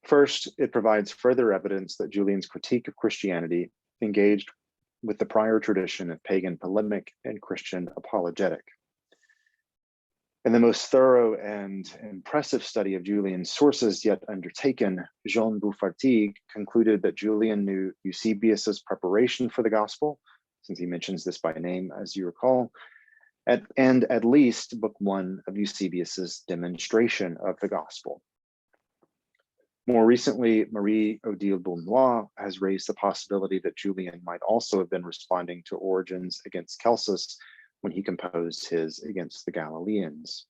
First, it provides further evidence that Julian's critique of Christianity engaged with the prior tradition of pagan polemic and Christian apologetic. In the most thorough and impressive study of Julian's sources yet undertaken, Jean Beaufartigues concluded that Julian knew Eusebius's preparation for the gospel, since he mentions this by name, as you recall, and at least book 1 of Eusebius's demonstration of the gospel. More recently, Marie-Odile Beaunois has raised the possibility that Julian might also have been responding to Origen's Against Celsus when he composed his Against the Galileans.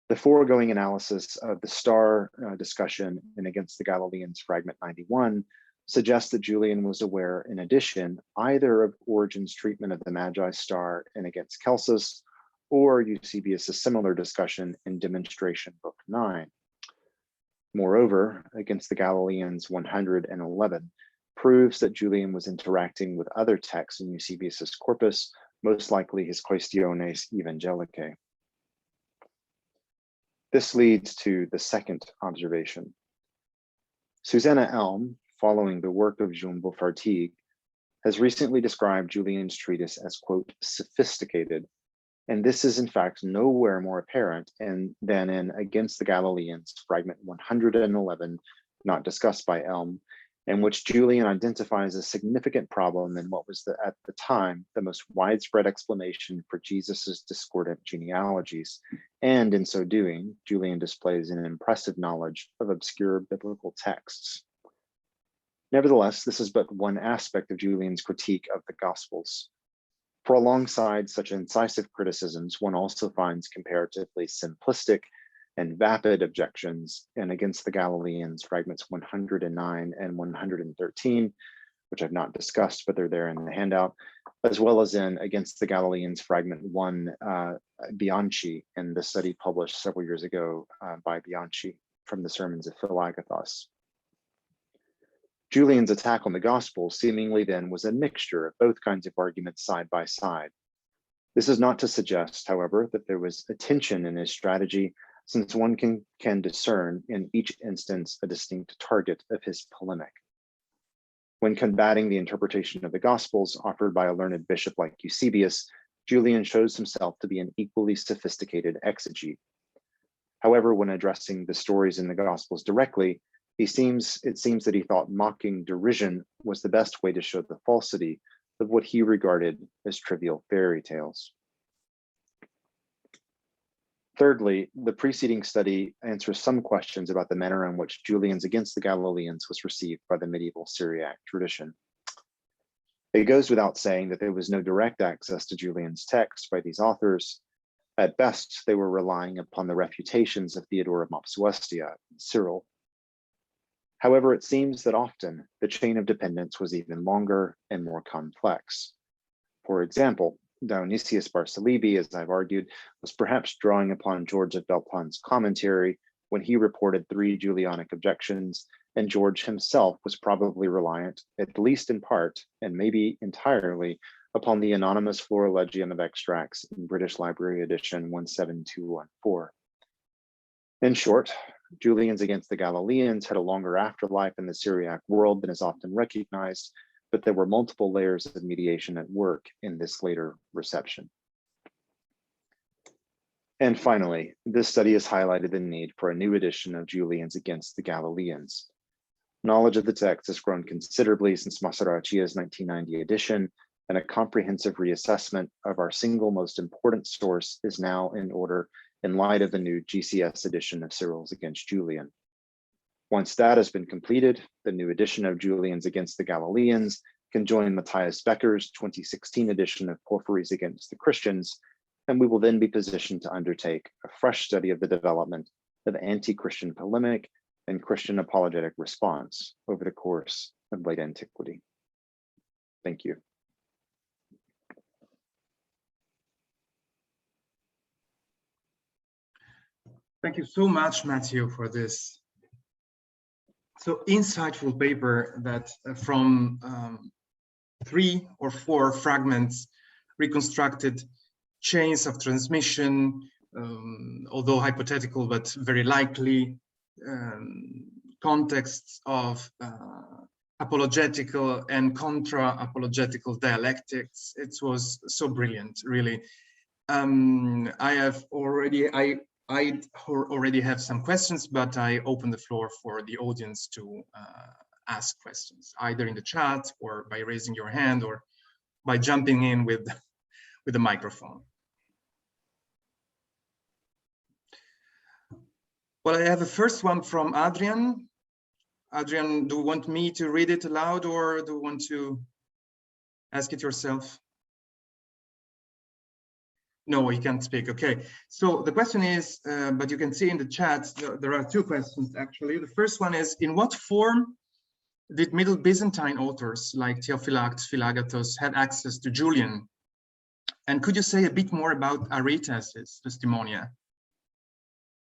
The foregoing analysis of the star discussion in Against the Galileans, fragment 91, suggests that Julian was aware, in addition, either of Origen's treatment of the Magi star in Against Celsus or Eusebius's similar discussion in Demonstration, Book 9. Moreover, Against the Galileans 111 proves that Julian was interacting with other texts in Eusebius's corpus, most likely his Quaestiones Evangelicae. This leads to the second observation. Susanna Elm, following the work of Jean Beaufartigues, has recently described Julian's treatise as, quote, sophisticated, and this is in fact nowhere more apparent than in Against the Galileans, fragment 111, not discussed by Elm, in which Julian identifies a significant problem in what was at the time the most widespread explanation for Jesus's discordant genealogies. And in so doing, Julian displays an impressive knowledge of obscure biblical texts. Nevertheless, this is but one aspect of Julian's critique of the Gospels. For alongside such incisive criticisms, one also finds comparatively simplistic and vapid objections in Against the Galileans, fragments 109 and 113, which I've not discussed, but they're there in the handout, as well as in Against the Galileans, fragment 1, Bianchi, in the study published several years ago by Bianchi from the sermons of Philagathos. Julian's attack on the gospel seemingly then was a mixture of both kinds of arguments side by side. This is not to suggest, however, that there was a tension in his strategy, since one can discern in each instance a distinct target of his polemic. When combating the interpretation of the Gospels offered by a learned bishop like Eusebius, Julian shows himself to be an equally sophisticated exegete. However, when addressing the stories in the Gospels directly, it seems that he thought mocking derision was the best way to show the falsity of what he regarded as trivial fairy tales. Thirdly, the preceding study answers some questions about the manner in which Julian's Against the Galileans was received by the medieval Syriac tradition. It goes without saying that there was no direct access to Julian's text by these authors, At best, they were relying upon the refutations of Theodore of Mopsuestia and Cyril. However, it seems that often the chain of dependence was even longer and more complex. For example, Dionysius Barsalibi, as I've argued, was perhaps drawing upon George of Belpon's commentary when he reported 3 Julianic objections, and George himself was probably reliant, at least in part, and maybe entirely, upon the anonymous Florilegium of Extracts in British Library edition 17214. In short, Julian's against the Galileans had a longer afterlife in the Syriac world than is often recognized, but there were multiple layers of mediation at work in this later reception. And finally, this study has highlighted the need for a new edition of Julian's against the Galileans. Knowledge of the text has grown considerably since Masaracchia's 1990 edition, and a comprehensive reassessment of our single most important source is now in order in light of the new GCS edition of Cyril's Against Julian. Once that has been completed, the new edition of Julian's Against the Galileans can join Matthias Becker's 2016 edition of Porphyry's Against the Christians, and we will then be positioned to undertake a fresh study of the development of anti-Christian polemic and Christian apologetic response over the course of late antiquity. Thank you. Thank you so much, Matthew, for this so insightful paper that from 3 or 4 fragments reconstructed chains of transmission, although hypothetical, but very likely, contexts of apologetical and contra-apologetical dialectics. It was so brilliant, really. I already have some questions, but I open the floor for the audience to ask questions, either in the chat or by raising your hand or by jumping in with the microphone. Well, I have a first one from Adrian. Adrian, do you want me to read it aloud or do you want to ask it yourself? No, you can't speak. Okay. So the question is, but you can see in the chat, there are 2 questions actually. The first one is, in what form did Middle Byzantine authors like Theophylact, Philagathos had access to Julian? And could you say a bit more about Aretas' Testimonia?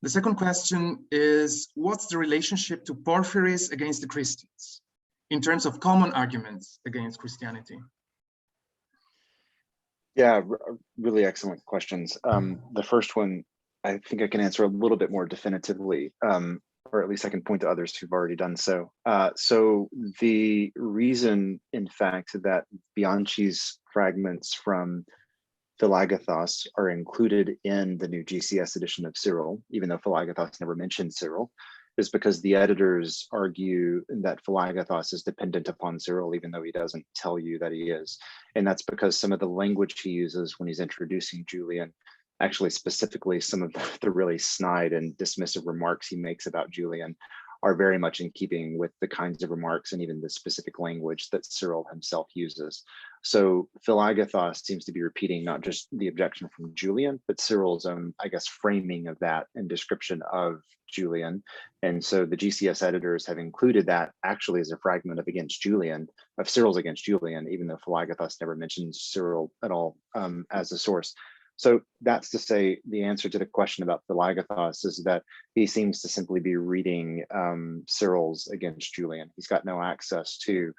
The second question is, what's the relationship to Porphyry's against the Christians in terms of common arguments against Christianity? Yeah, really excellent questions. The first one, I think I can answer a little bit more definitively, or at least I can point to others who've already done so. So the reason, in fact, that Bianchi's fragments from Philagathos are included in the new GCS edition of Cyril, even though Philagathos never mentioned Cyril, is because the editors argue that Philagathos is dependent upon Cyril, even though he doesn't tell you that he is. And that's because some of the language he uses when he's introducing Julian, actually specifically some of the really snide and dismissive remarks he makes about Julian, are very much in keeping with the kinds of remarks and even the specific language that Cyril himself uses. So Philagathos seems to be repeating not just the objection from Julian, but Cyril's own, I guess, framing of that and description of Julian. And so the GCS editors have included that actually as a fragment of Against Julian, of Cyril's Against Julian, even though Philagathos never mentions Cyril at all as a source. So that's to say, the answer to the question about Philagathos is that he seems to simply be reading Cyril's Against Julian. He's got no access to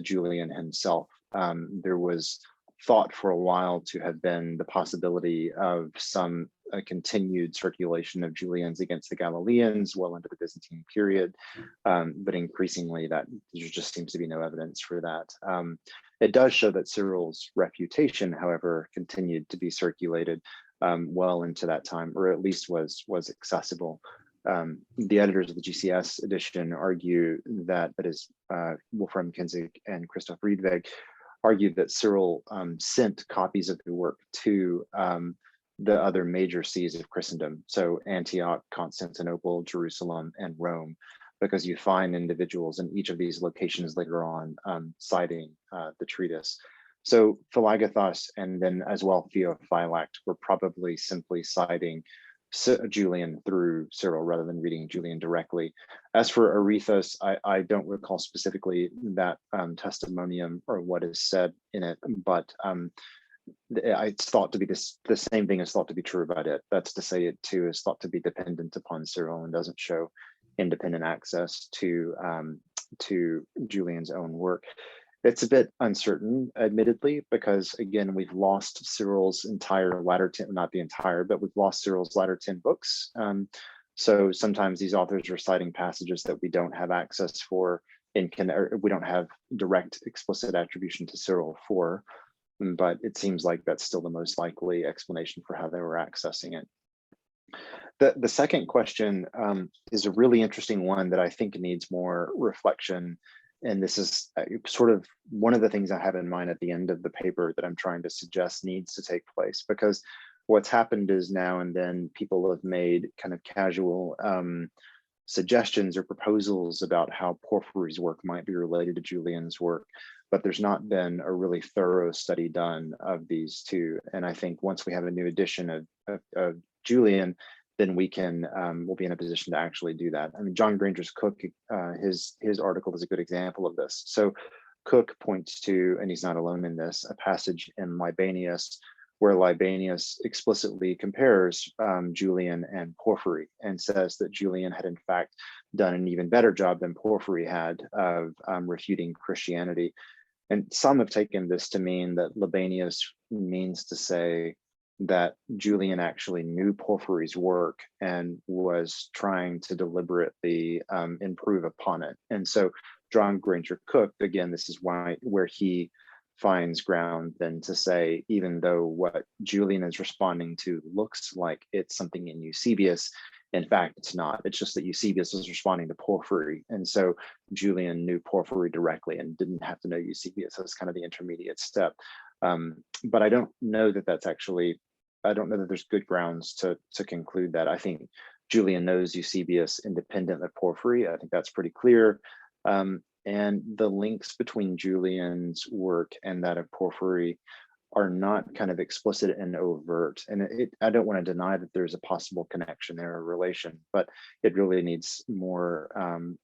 Julian himself. There was thought for a while to have been the possibility of some continued circulation of Julian's Against the Galileans well into the Byzantine period, but increasingly that there just seems to be no evidence for that. It does show that Cyril's refutation, however, continued to be circulated well into that time, or at least was accessible. The editors of the GCS edition argue that is Wolfram Kinzig and Christoph Riedweg argued that Cyril sent copies of the work to the other major sees of Christendom, so Antioch, Constantinople, Jerusalem, and Rome, because you find individuals in each of these locations later on citing the treatise. So Philagathos and then as well Theophylact were probably simply citing Julian through Cyril rather than reading Julian directly. As for Arethus, I don't recall specifically that testimonium or what is said in it, but it's thought to be the same thing is thought to be true about it. That's to say, it too is thought to be dependent upon Cyril and doesn't show independent access to Julian's own work. It's a bit uncertain, admittedly, because again, we've lost Cyril's entire latter 10, not the entire, but we've lost Cyril's latter 10 books. So sometimes these authors are citing passages that we don't have access for, or we don't have direct explicit attribution to Cyril for, but it seems like that's still the most likely explanation for how they were accessing it. The second question is a really interesting one that I think needs more reflection. And this is sort of one of the things I have in mind at the end of the paper that I'm trying to suggest needs to take place, because what's happened is now and then people have made kind of casual suggestions or proposals about how Porphyry's work might be related to Julian's work, but there's not been a really thorough study done of these two. And I think once we have a new edition of Julian, then we can we'll be in a position to actually do that. I mean, John Granger's Cook, his article is a good example of this. So Cook points to, and he's not alone in this, a passage in Libanius where Libanius explicitly compares Julian and Porphyry and says that Julian had in fact done an even better job than Porphyry had of refuting Christianity. And some have taken this to mean that Libanius means to say that Julian actually knew Porphyry's work and was trying to deliberately improve upon it. And so John Granger Cook, again, this is where he finds ground then to say, even though what Julian is responding to looks like it's something in Eusebius, in fact, it's not. It's just that Eusebius is responding to Porphyry. And so Julian knew Porphyry directly and didn't have to know Eusebius as kind of the intermediate step. But I don't know that that's actually, I don't know that there's good grounds to conclude that. I think Julian knows Eusebius independent of Porphyry. I think that's pretty clear. And the links between Julian's work and that of Porphyry are not kind of explicit and overt. And I don't want to deny that there's a possible connection there or relation, but it really needs more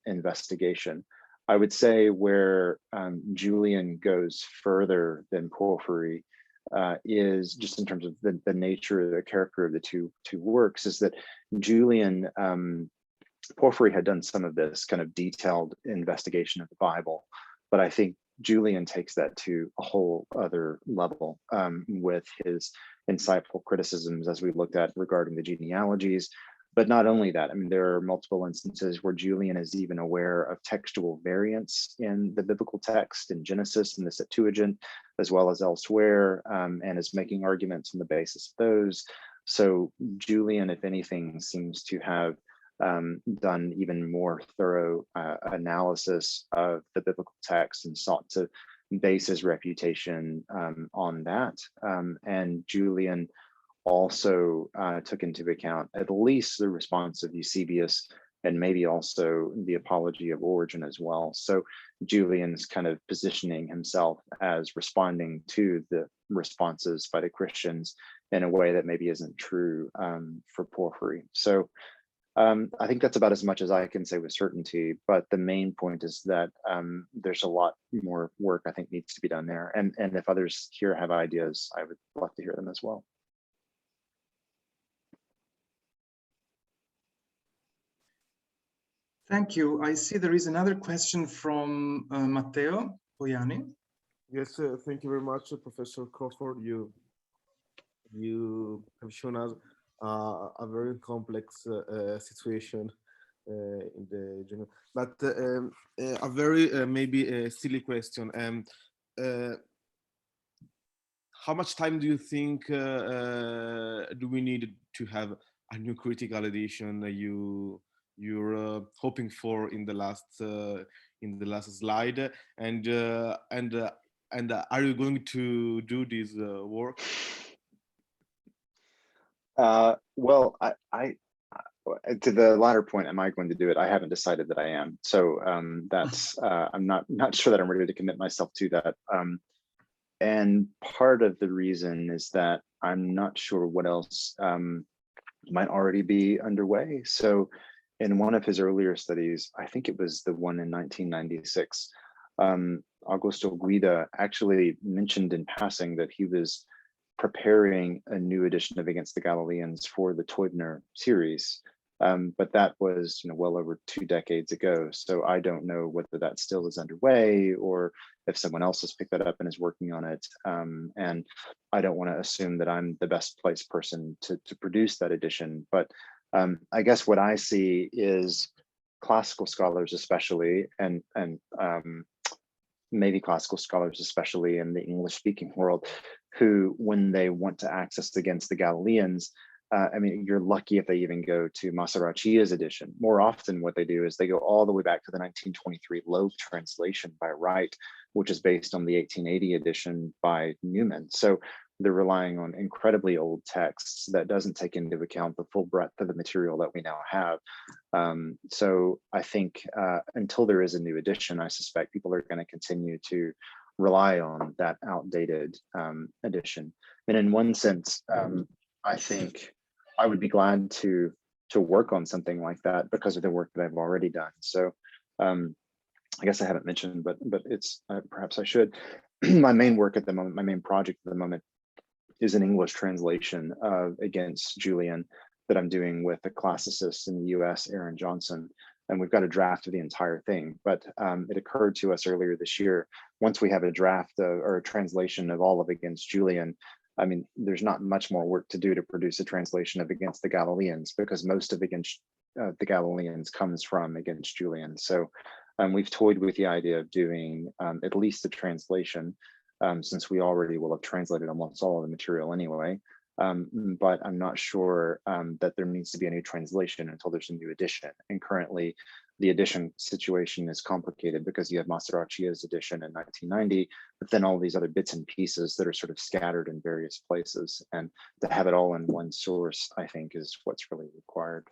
investigation. I would say where Julian goes further than Porphyry is just in terms of the nature, the character of the two works, is that Julian, Porphyry had done some of this kind of detailed investigation of the Bible, but I think Julian takes that to a whole other level with his insightful criticisms, as we looked at regarding the genealogies. But not only that, I mean, there are multiple instances where Julian is even aware of textual variants in the biblical text in Genesis and the Septuagint, as well as elsewhere, and is making arguments on the basis of those. So Julian, if anything, seems to have done even more thorough analysis of the biblical text and sought to base his reputation on that. And Julian also took into account at least the response of Eusebius and maybe also the apology of Origen as well. So Julian's kind of positioning himself as responding to the responses by the Christians in a way that maybe isn't true for Porphyry. So I think that's about as much as I can say with certainty, but the main point is that there's a lot more work I think needs to be done there. And if others here have ideas, I would love to hear them as well. Thank you. I see there is another question from Matteo Poiani. Yes, thank you very much, Professor Crawford. You have shown us a very complex situation in the general, but a very maybe a silly question. How much time do you think do we need to have a new critical edition you're hoping for in the last slide? And are you going to do this work? Well, I to the latter point, am I going to do it? I haven't decided that I am. So that's I'm not sure that I'm ready to commit myself to that. And part of the reason is that I'm not sure what else might already be underway. So in one of his earlier studies, I think it was the one in 1996, Augusto Guida actually mentioned in passing that he was preparing a new edition of Against the Galileans for the Teubner series. But that was, well over 2 decades ago. So I don't know whether that still is underway or if someone else has picked that up and is working on it. And I don't want to assume that I'm the best placed person to produce that edition. But I guess what I see is classical scholars, especially, and maybe classical scholars, especially in the English-speaking world, who, when they want to access Against the Galileans, I mean, you're lucky if they even go to Masaracchia's edition. More often what they do is they go all the way back to the 1923 Loeb translation by Wright, which is based on the 1880 edition by Newman. So they're relying on incredibly old texts that doesn't take into account the full breadth of the material that we now have. So I think until there is a new edition, I suspect people are going to continue to rely on that outdated edition. And in one sense, I think I would be glad to work on something like that because of the work that I've already done. So I guess I haven't mentioned, but it's perhaps I should. My main work at the moment, my main project at the moment, is an English translation of Against Julian that I'm doing with a classicist in the US, Aaron Johnson. And we've got a draft of the entire thing. But it occurred to us earlier this year, once we have a draft or a translation of all of Against Julian, I mean, there's not much more work to do to produce a translation of Against the Galileans, because most of Against the Galileans comes from Against Julian. So we've toyed with the idea of doing at least a translation, since we already will have translated almost all of the material anyway. But I'm not sure that there needs to be a new translation until there's a new edition. And currently, the edition situation is complicated because you have Masaracchia's edition in 1990, but then all these other bits and pieces that are sort of scattered in various places. And to have it all in one source, I think, is what's really required.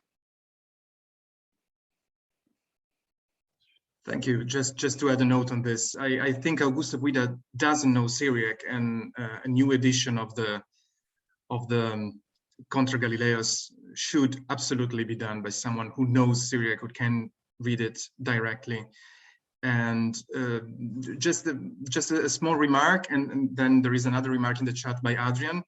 Thank you. Just to add a note on this, I think Augusto Guida doesn't know Syriac, and a new edition of the Contra Galilaeos should absolutely be done by someone who knows Syriac, who can read it directly. And just a small remark, and then there is another remark in the chat by Adrian.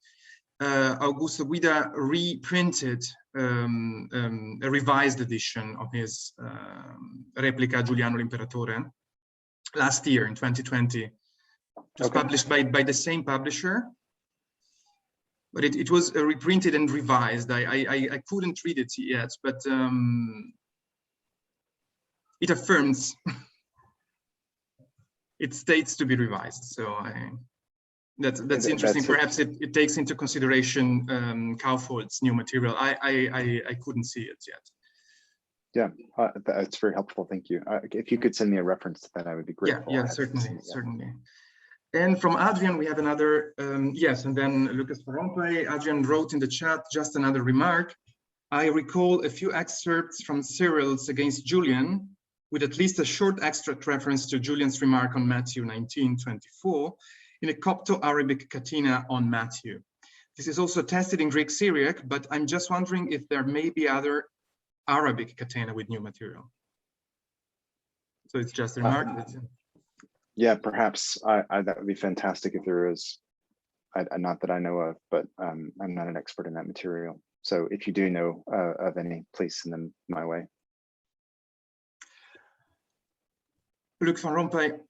Augusto Guida reprinted a revised edition of his Replica Juliano l'Imperatore last year in 2020. It was published by the same publisher, but it was reprinted and revised. I couldn't read it yet, but it affirms it states to be revised. So that's interesting. Perhaps it takes into consideration Crawford's new material. I couldn't see it yet. Yeah, that's very helpful. Thank you. If you could send me a reference to that, I would be grateful. Yeah, certainly. And from Adrian, we have another, yes, and then Lucas Farompe. Adrian wrote in the chat, just another remark. I recall a few excerpts from Cyril's Against Julian, with at least a short extract reference to Julian's remark on Matthew 19:24 in a Copto-Arabic catena on Matthew. This is also tested in Greek Syriac, but I'm just wondering if there may be other Arabic catena with new material. So it's just a remark. Yeah, perhaps that would be fantastic if there is. Not that I know of, but I'm not an expert in that material. So if you do know of any, please send them my way. Luc van Rompuy.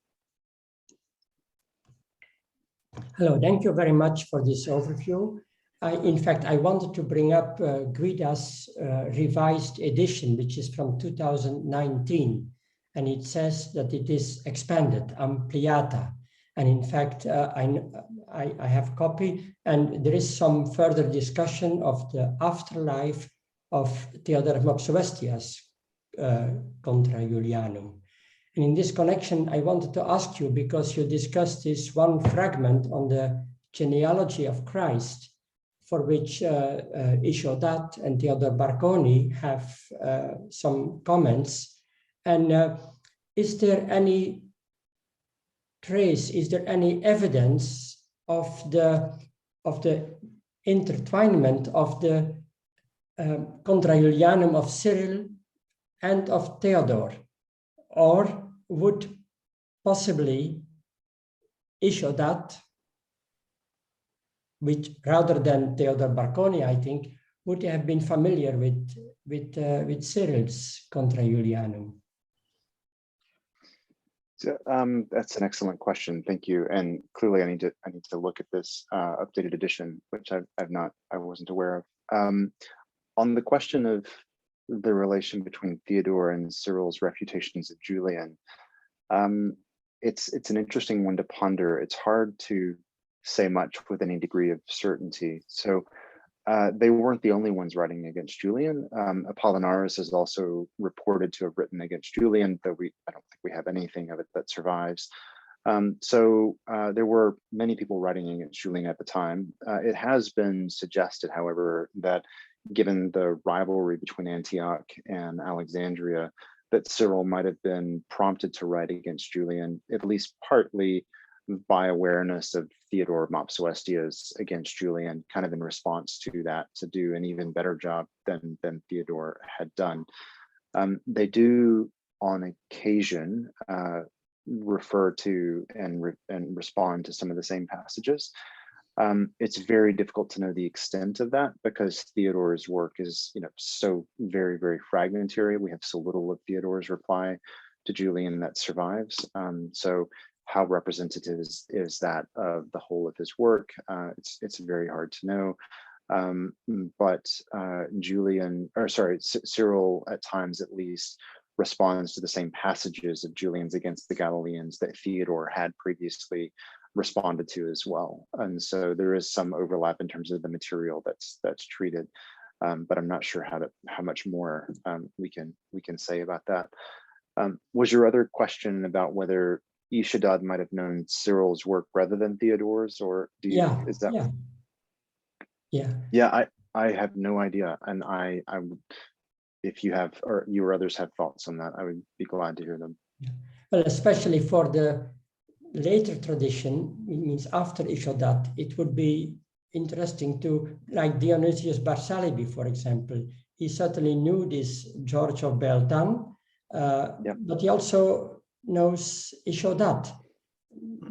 Hello, thank you very much for this overview. In fact, I wanted to bring up Guida's revised edition, which is from 2019. And it says that it is expanded, ampliata. And in fact, I have a copy, and there is some further discussion of the afterlife of Theodore Mopsuestius, Contra Iulianum. And in this connection, I wanted to ask you, because you discussed this one fragment on the genealogy of Christ, for which Ishodat and Theodore Barconi have some comments. And is there any trace, is there any evidence of the intertwinement of the Contra Iulianum of Cyril and of Theodore, or would possibly Iulianum, which rather than Theodore Barconi, I think, would have been familiar with Cyril's Contra Iulianum. So, that's an excellent question. Thank you. And clearly, I need to look at this updated edition, which I wasn't aware of. On the question of the relation between Theodore and Cyril's refutations of Julian, it's an interesting one to ponder. It's hard to say much with any degree of certainty. So they weren't the only ones writing against Julian. Apollinaris is also reported to have written against Julian, though I don't think we have anything of it that survives. So there were many people writing against Julian at the time. It has been suggested, however, that given the rivalry between Antioch and Alexandria, that Cyril might have been prompted to write against Julian, at least partly by awareness of Theodore of Mopsuestius against Julian, kind of in response to that, to do an even better job than Theodore had done. They do, on occasion, refer to and respond to some of the same passages. It's very difficult to know the extent of that because Theodore's work is, so very, very fragmentary. We have so little of Theodore's reply to Julian that survives. So how representative is that of the whole of his work? It's very hard to know. But Cyril, at times at least, responds to the same passages of Julian's against the Galileans that Theodore had previously responded to as well. And so there is some overlap in terms of the material that's treated, but I'm not sure how much more we can say about that. Was your other question about whether Iulianum might have known Cyril's work rather than Theodore's, or do you? Yeah, is that? Yeah. I have no idea, and I would, if you have, or you or others have thoughts on that, I would be glad to hear them. Well, especially for the later tradition, it means after Iulianum, it would be interesting to, like Dionysius Barsalibi, for example. He certainly knew this George of Beltane, but he also knows Iulianum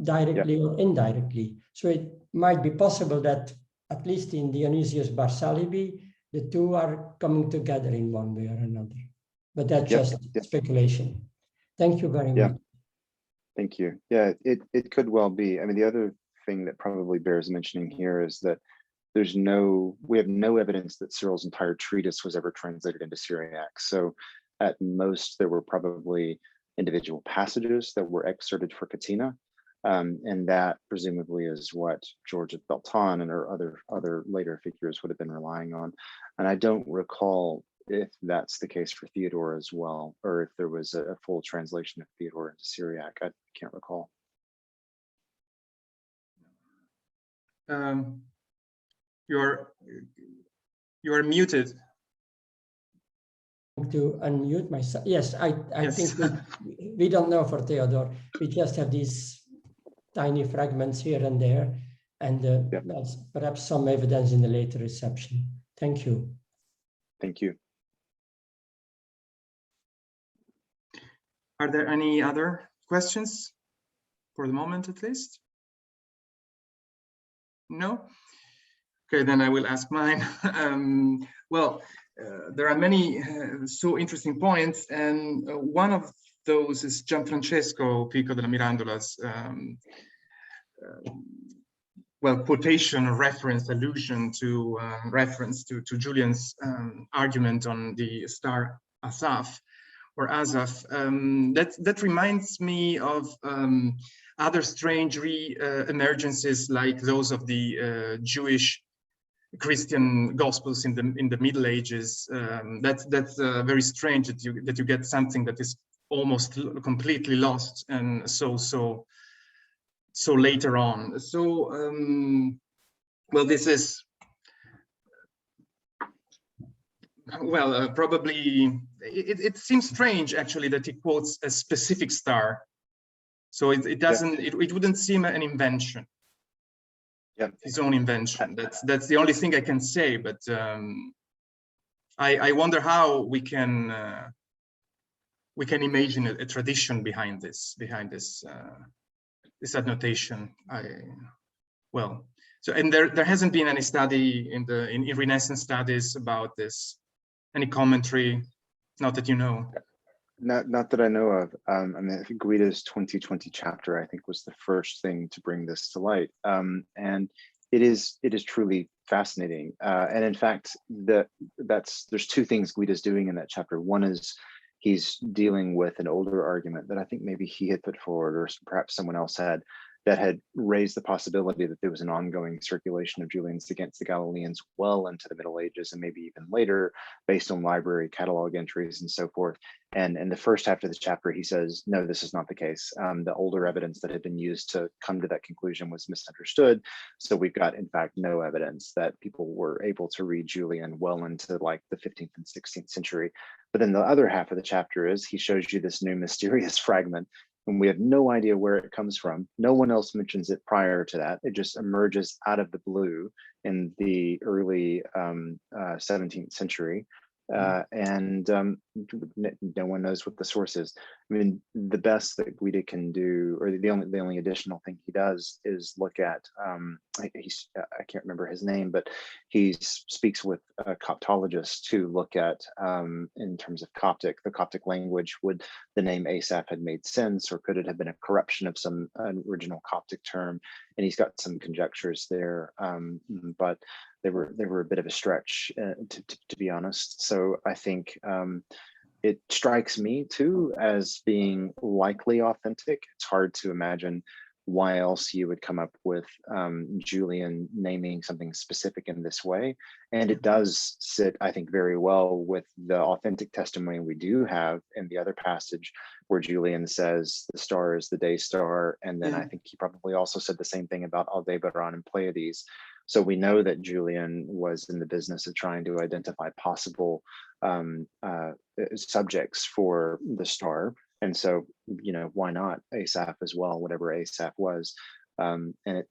directly or indirectly. So it might be possible that, at least in Dionysius Barsalibi, the two are coming together in one way or another. But that's just speculation. Thank you very much. Thank you. Yeah, it could well be. I mean, the other thing that probably bears mentioning here is that we have no evidence that Cyril's entire treatise was ever translated into Syriac. So at most, there were probably individual passages that were excerpted for Catina. And that presumably is what George of Beltane and other later figures would have been relying on. And I don't recall if that's the case for Theodore as well, or if there was a full translation of Theodore into Syriac. I can't recall. You're muted. To unmute myself. Yes, I think we don't know for Theodore. We just have these tiny fragments here and there, and perhaps some evidence in the later reception. Thank you. Thank you. Are there any other questions for the moment, at least? No? Okay, then I will ask mine. There are many so interesting points, and one of those is Gianfrancesco Pico della Mirandola's quotation, reference, allusion to reference to Julian's argument on the star Asaph or Asaph. That reminds me of other strange re-emergences like those of the Jewish Christian Gospels in the Middle Ages. That's very strange that you get something that is almost completely lost and so later on. So this is probably it seems strange actually that he quotes a specific star. So it doesn't it wouldn't seem an invention. his own invention. That's the only thing I can say. But I wonder how we can imagine a tradition behind this this annotation. So and there hasn't been any study in Renaissance studies about this. Any commentary? Not that you know. Not that I know of. I mean, I think Guida's 2020 chapter, I think, was the first thing to bring this to light. And it is truly fascinating. And in fact, there's two things Guida's doing in that chapter. One is he's dealing with an older argument that I think maybe he had put forward, or perhaps someone else had, that had raised the possibility that there was an ongoing circulation of Julians against the Galileans well into the Middle Ages and maybe even later, based on library catalog entries and so forth. And in the first half of the chapter, he says, no, this is not the case. The older evidence that had been used to come to that conclusion was misunderstood. So we've got, in fact, no evidence that people were able to read Julian well into like the 15th and 16th century. But then the other half of the chapter is he shows you this new mysterious fragment, and we have no idea where it comes from. No one else mentions it prior to that. It just emerges out of the blue in the early 17th century. And no one knows what the source is. I mean, the best that Guida can do, or the only additional thing he does, is look at, I can't remember his name, but he speaks with Coptologists to look at, in terms of the Coptic language, would the name Asaph had made sense, or could it have been a corruption of some original Coptic term? And he's got some conjectures there, but they were a bit of a stretch, to be honest. So I think it strikes me too as being likely authentic. It's hard to imagine why else you would come up with Julian naming something specific in this way. And it does sit, I think, very well with the authentic testimony we do have in the other passage, where Julian says the star is the day star. And then I think he probably also said the same thing about Aldebaran and Pleiades. So we know that Julian was in the business of trying to identify possible subjects for the star. And so, you know, why not Asaph as well, whatever Asaph was. And it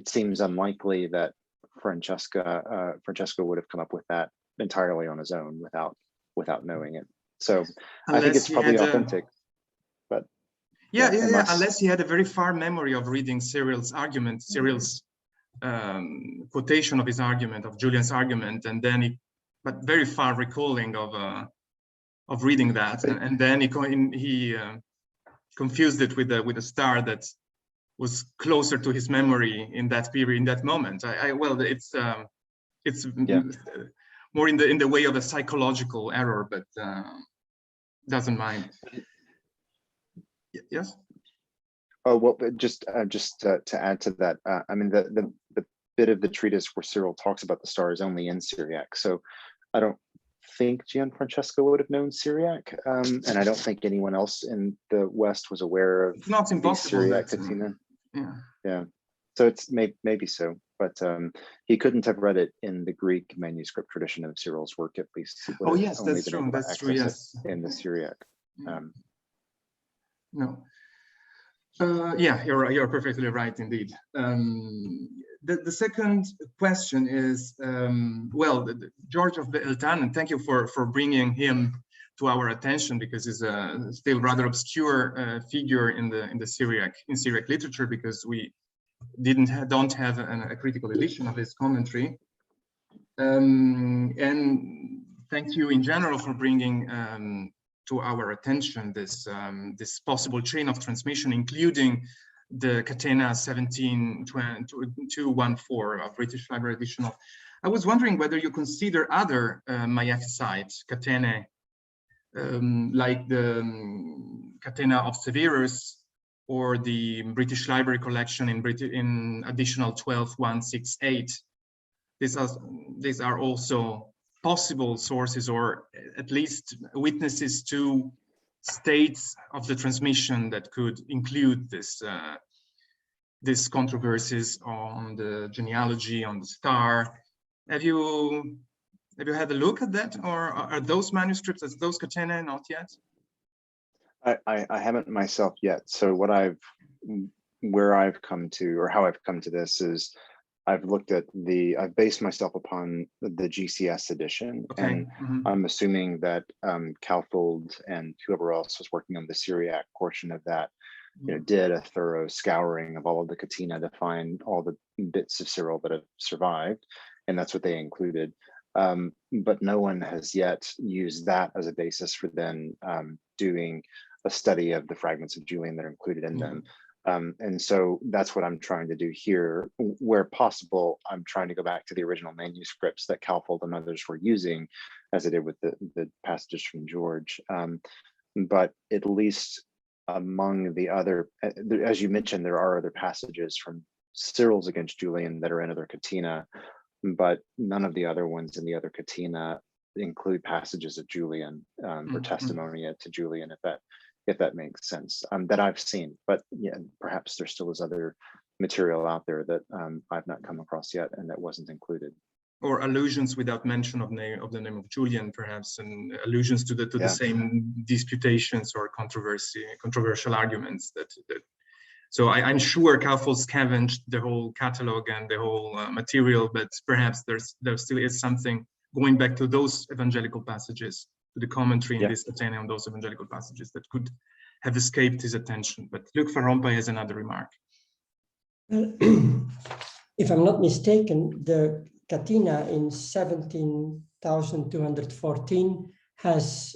seems unlikely that Francesco would have come up with that entirely on his own without knowing it. So I think it's probably authentic. But unless he had a very far memory of reading Cyril's argument, Cyril's quotation of his argument, of Julian's argument, and then but very far recalling of reading that, and then he confused it with a star that was closer to his memory in that period, in that moment. Well, it's more in the way of a psychological error, but doesn't mind. Yes. Oh, well, just to add to that, I mean, the bit of the treatise where Cyril talks about the star is only in Syriac. So I don't think Gianfrancesco would have known Syriac, and I don't think anyone else in the West was aware of it's not impossible, Syriac Katina. Yeah. So it's maybe so, but he couldn't have read it in the Greek manuscript tradition of Cyril's work, at least. Oh yes, that's true. That's true. Yes, in the Syriac. No. Yeah, you're perfectly right indeed. The second question is, George of Beltan, and thank you for bringing him to our attention, because he's a still rather obscure figure in the Syriac literature, because we don't have a critical edition of his commentary. And thank you in general for bringing to our attention this possible chain of transmission, including the Catena 17214 of British Library edition. I was wondering whether you consider other Maiaphysite Catenae, like the Catena of Severus, or the British Library collection in additional 12168. These are also possible sources, or at least witnesses to states of the transmission that could include these controversies on the genealogy, on the star. Have you had a look at that, or are those manuscripts, as those Catenae, not yet? I haven't myself yet. So what I've where I've come to, or how I've come to this is, I've based myself upon the GCS edition, and I'm assuming that Crawford and whoever else was working on the Syriac portion of that, did a thorough scouring of all of the Catena to find all the bits of Cyril that have survived, and that's what they included. But no one has yet used that as a basis for then doing a study of the fragments of Julian that are included in them. And so that's what I'm trying to do here. Where possible, I'm trying to go back to the original manuscripts that Crawford and others were using, as I did with the passages from George. But at least among the other, as you mentioned, there are other passages from Cyril's against Julian that are in other Catena, but none of the other ones in the other Catena include passages of Julian or testimonia to Julian, if that makes sense, that I've seen. But yeah, perhaps there still is other material out there that I've not come across yet and that wasn't included. Or allusions without mention of the name of Julian, perhaps, and allusions to the same disputations or controversial arguments that so I'm sure Crawford scavenged the whole catalog and the whole material, but perhaps there still is something going back to those evangelical passages, to the commentary in this Catena on those evangelical passages that could have escaped his attention. But Luc van Rompuy has another remark. Well, if I'm not mistaken, the Catena in 17,214 has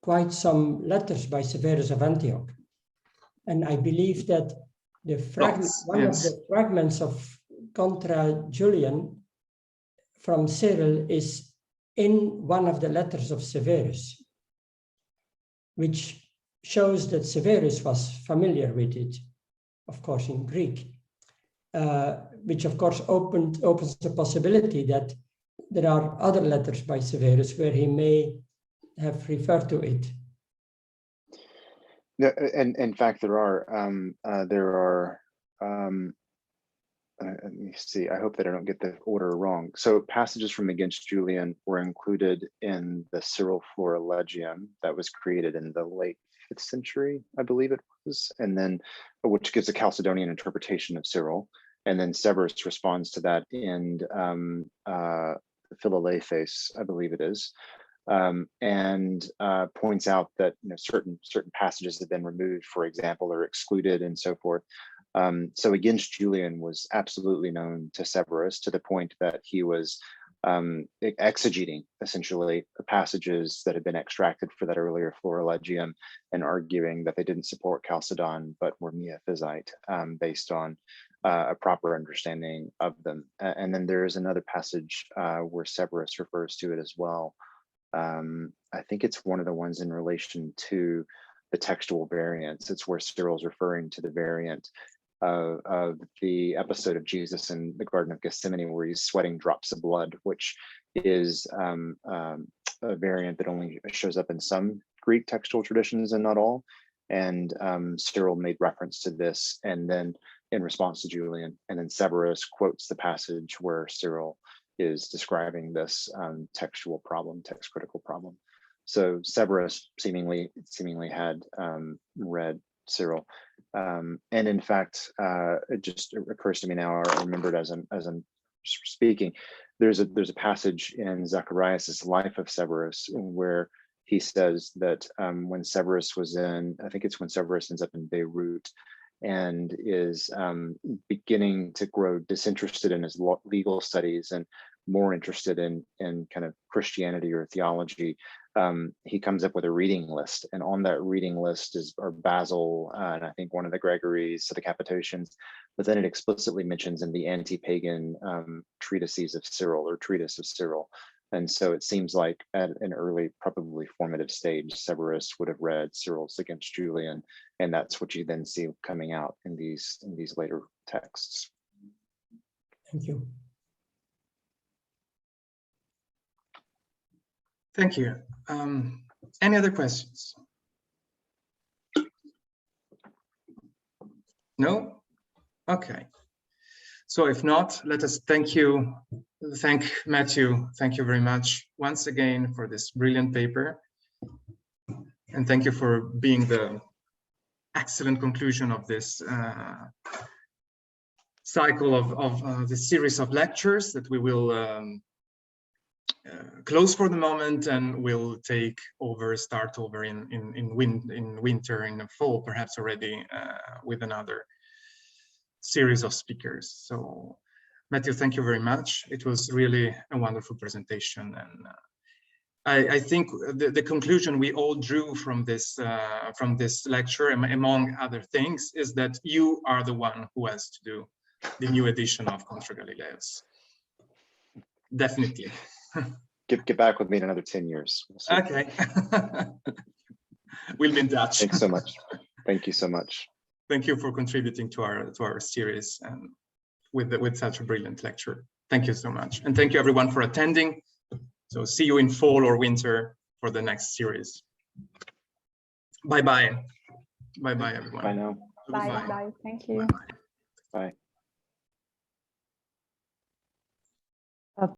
quite some letters by Severus of Antioch. And I believe that the fragment, of the fragments of Contra Julian from Cyril is in one of the letters of Severus, which shows that Severus was familiar with it, of course, in Greek, which of course opens the possibility that there are other letters by Severus where he may have referred to it. No, and in fact, there are. Let me see. I hope that I don't get the order wrong. So passages from Against Julian were included in the Cyril Florilegium that was created in the late 5th century, I believe it was, and then which gives a Chalcedonian interpretation of Cyril. And then Severus responds to that in Philaleiphes, I believe it is. And points out that certain passages have been removed, for example, or excluded, and so forth. So Against Julian was absolutely known to Severus, to the point that he was exegeting essentially the passages that had been extracted for that earlier Florilegium, and arguing that they didn't support Chalcedon but were Miaphysite, based on a proper understanding of them. And then there is another passage where Severus refers to it as well. I think it's one of the ones in relation to the textual variants. It's where Cyril's referring to the variant of the episode of Jesus in the Garden of Gethsemane, where he's sweating drops of blood, which is a variant that only shows up in some Greek textual traditions and not all. And Cyril made reference to this, and then in response to Julian, and then Severus quotes the passage where Cyril is describing this textual problem, text critical problem. So Severus seemingly had read Cyril, and in fact, it just occurs to me now. I remembered as I'm speaking. There's a passage in Zacharias' Life of Severus where he says that when Severus was in, I think it's when Severus ends up in Beirut, and is beginning to grow disinterested in his legal studies and more interested in kind of Christianity or theology, he comes up with a reading list, and on that reading list are Basil and I think one of the Gregories, so the Cappadocians, but then it explicitly mentions in the anti-pagan treatises of Cyril, or treatise of Cyril. And so it seems like at an early, probably formative stage, Severus would have read Cyril's Against Julian, and that's what you then see coming out in these later texts. Thank you. Thank you. Any other questions? No? Okay. So if not, let us thank Matthew. Thank you very much once again for this brilliant paper. And thank you for being the excellent conclusion of this cycle of the series of lectures that we will close for the moment, and we'll start over in winter, in the fall, perhaps already with another series of speakers. So Matthew, thank you very much. It was really a wonderful presentation, and I think the conclusion we all drew from this lecture, among other things, is that you are the one who has to do the new edition of Contra Galilaeos. Definitely. Get back with me in another 10 years. We'll see. Okay. We'll be in touch. Thanks so much. Thank you so much. Thank you for contributing to our series and with such a brilliant lecture. Thank you so much, and thank you everyone for attending. So see you in fall or winter for the next series. Bye bye. Bye bye everyone. Bye now. Bye bye. Thank you. Bye. Bye.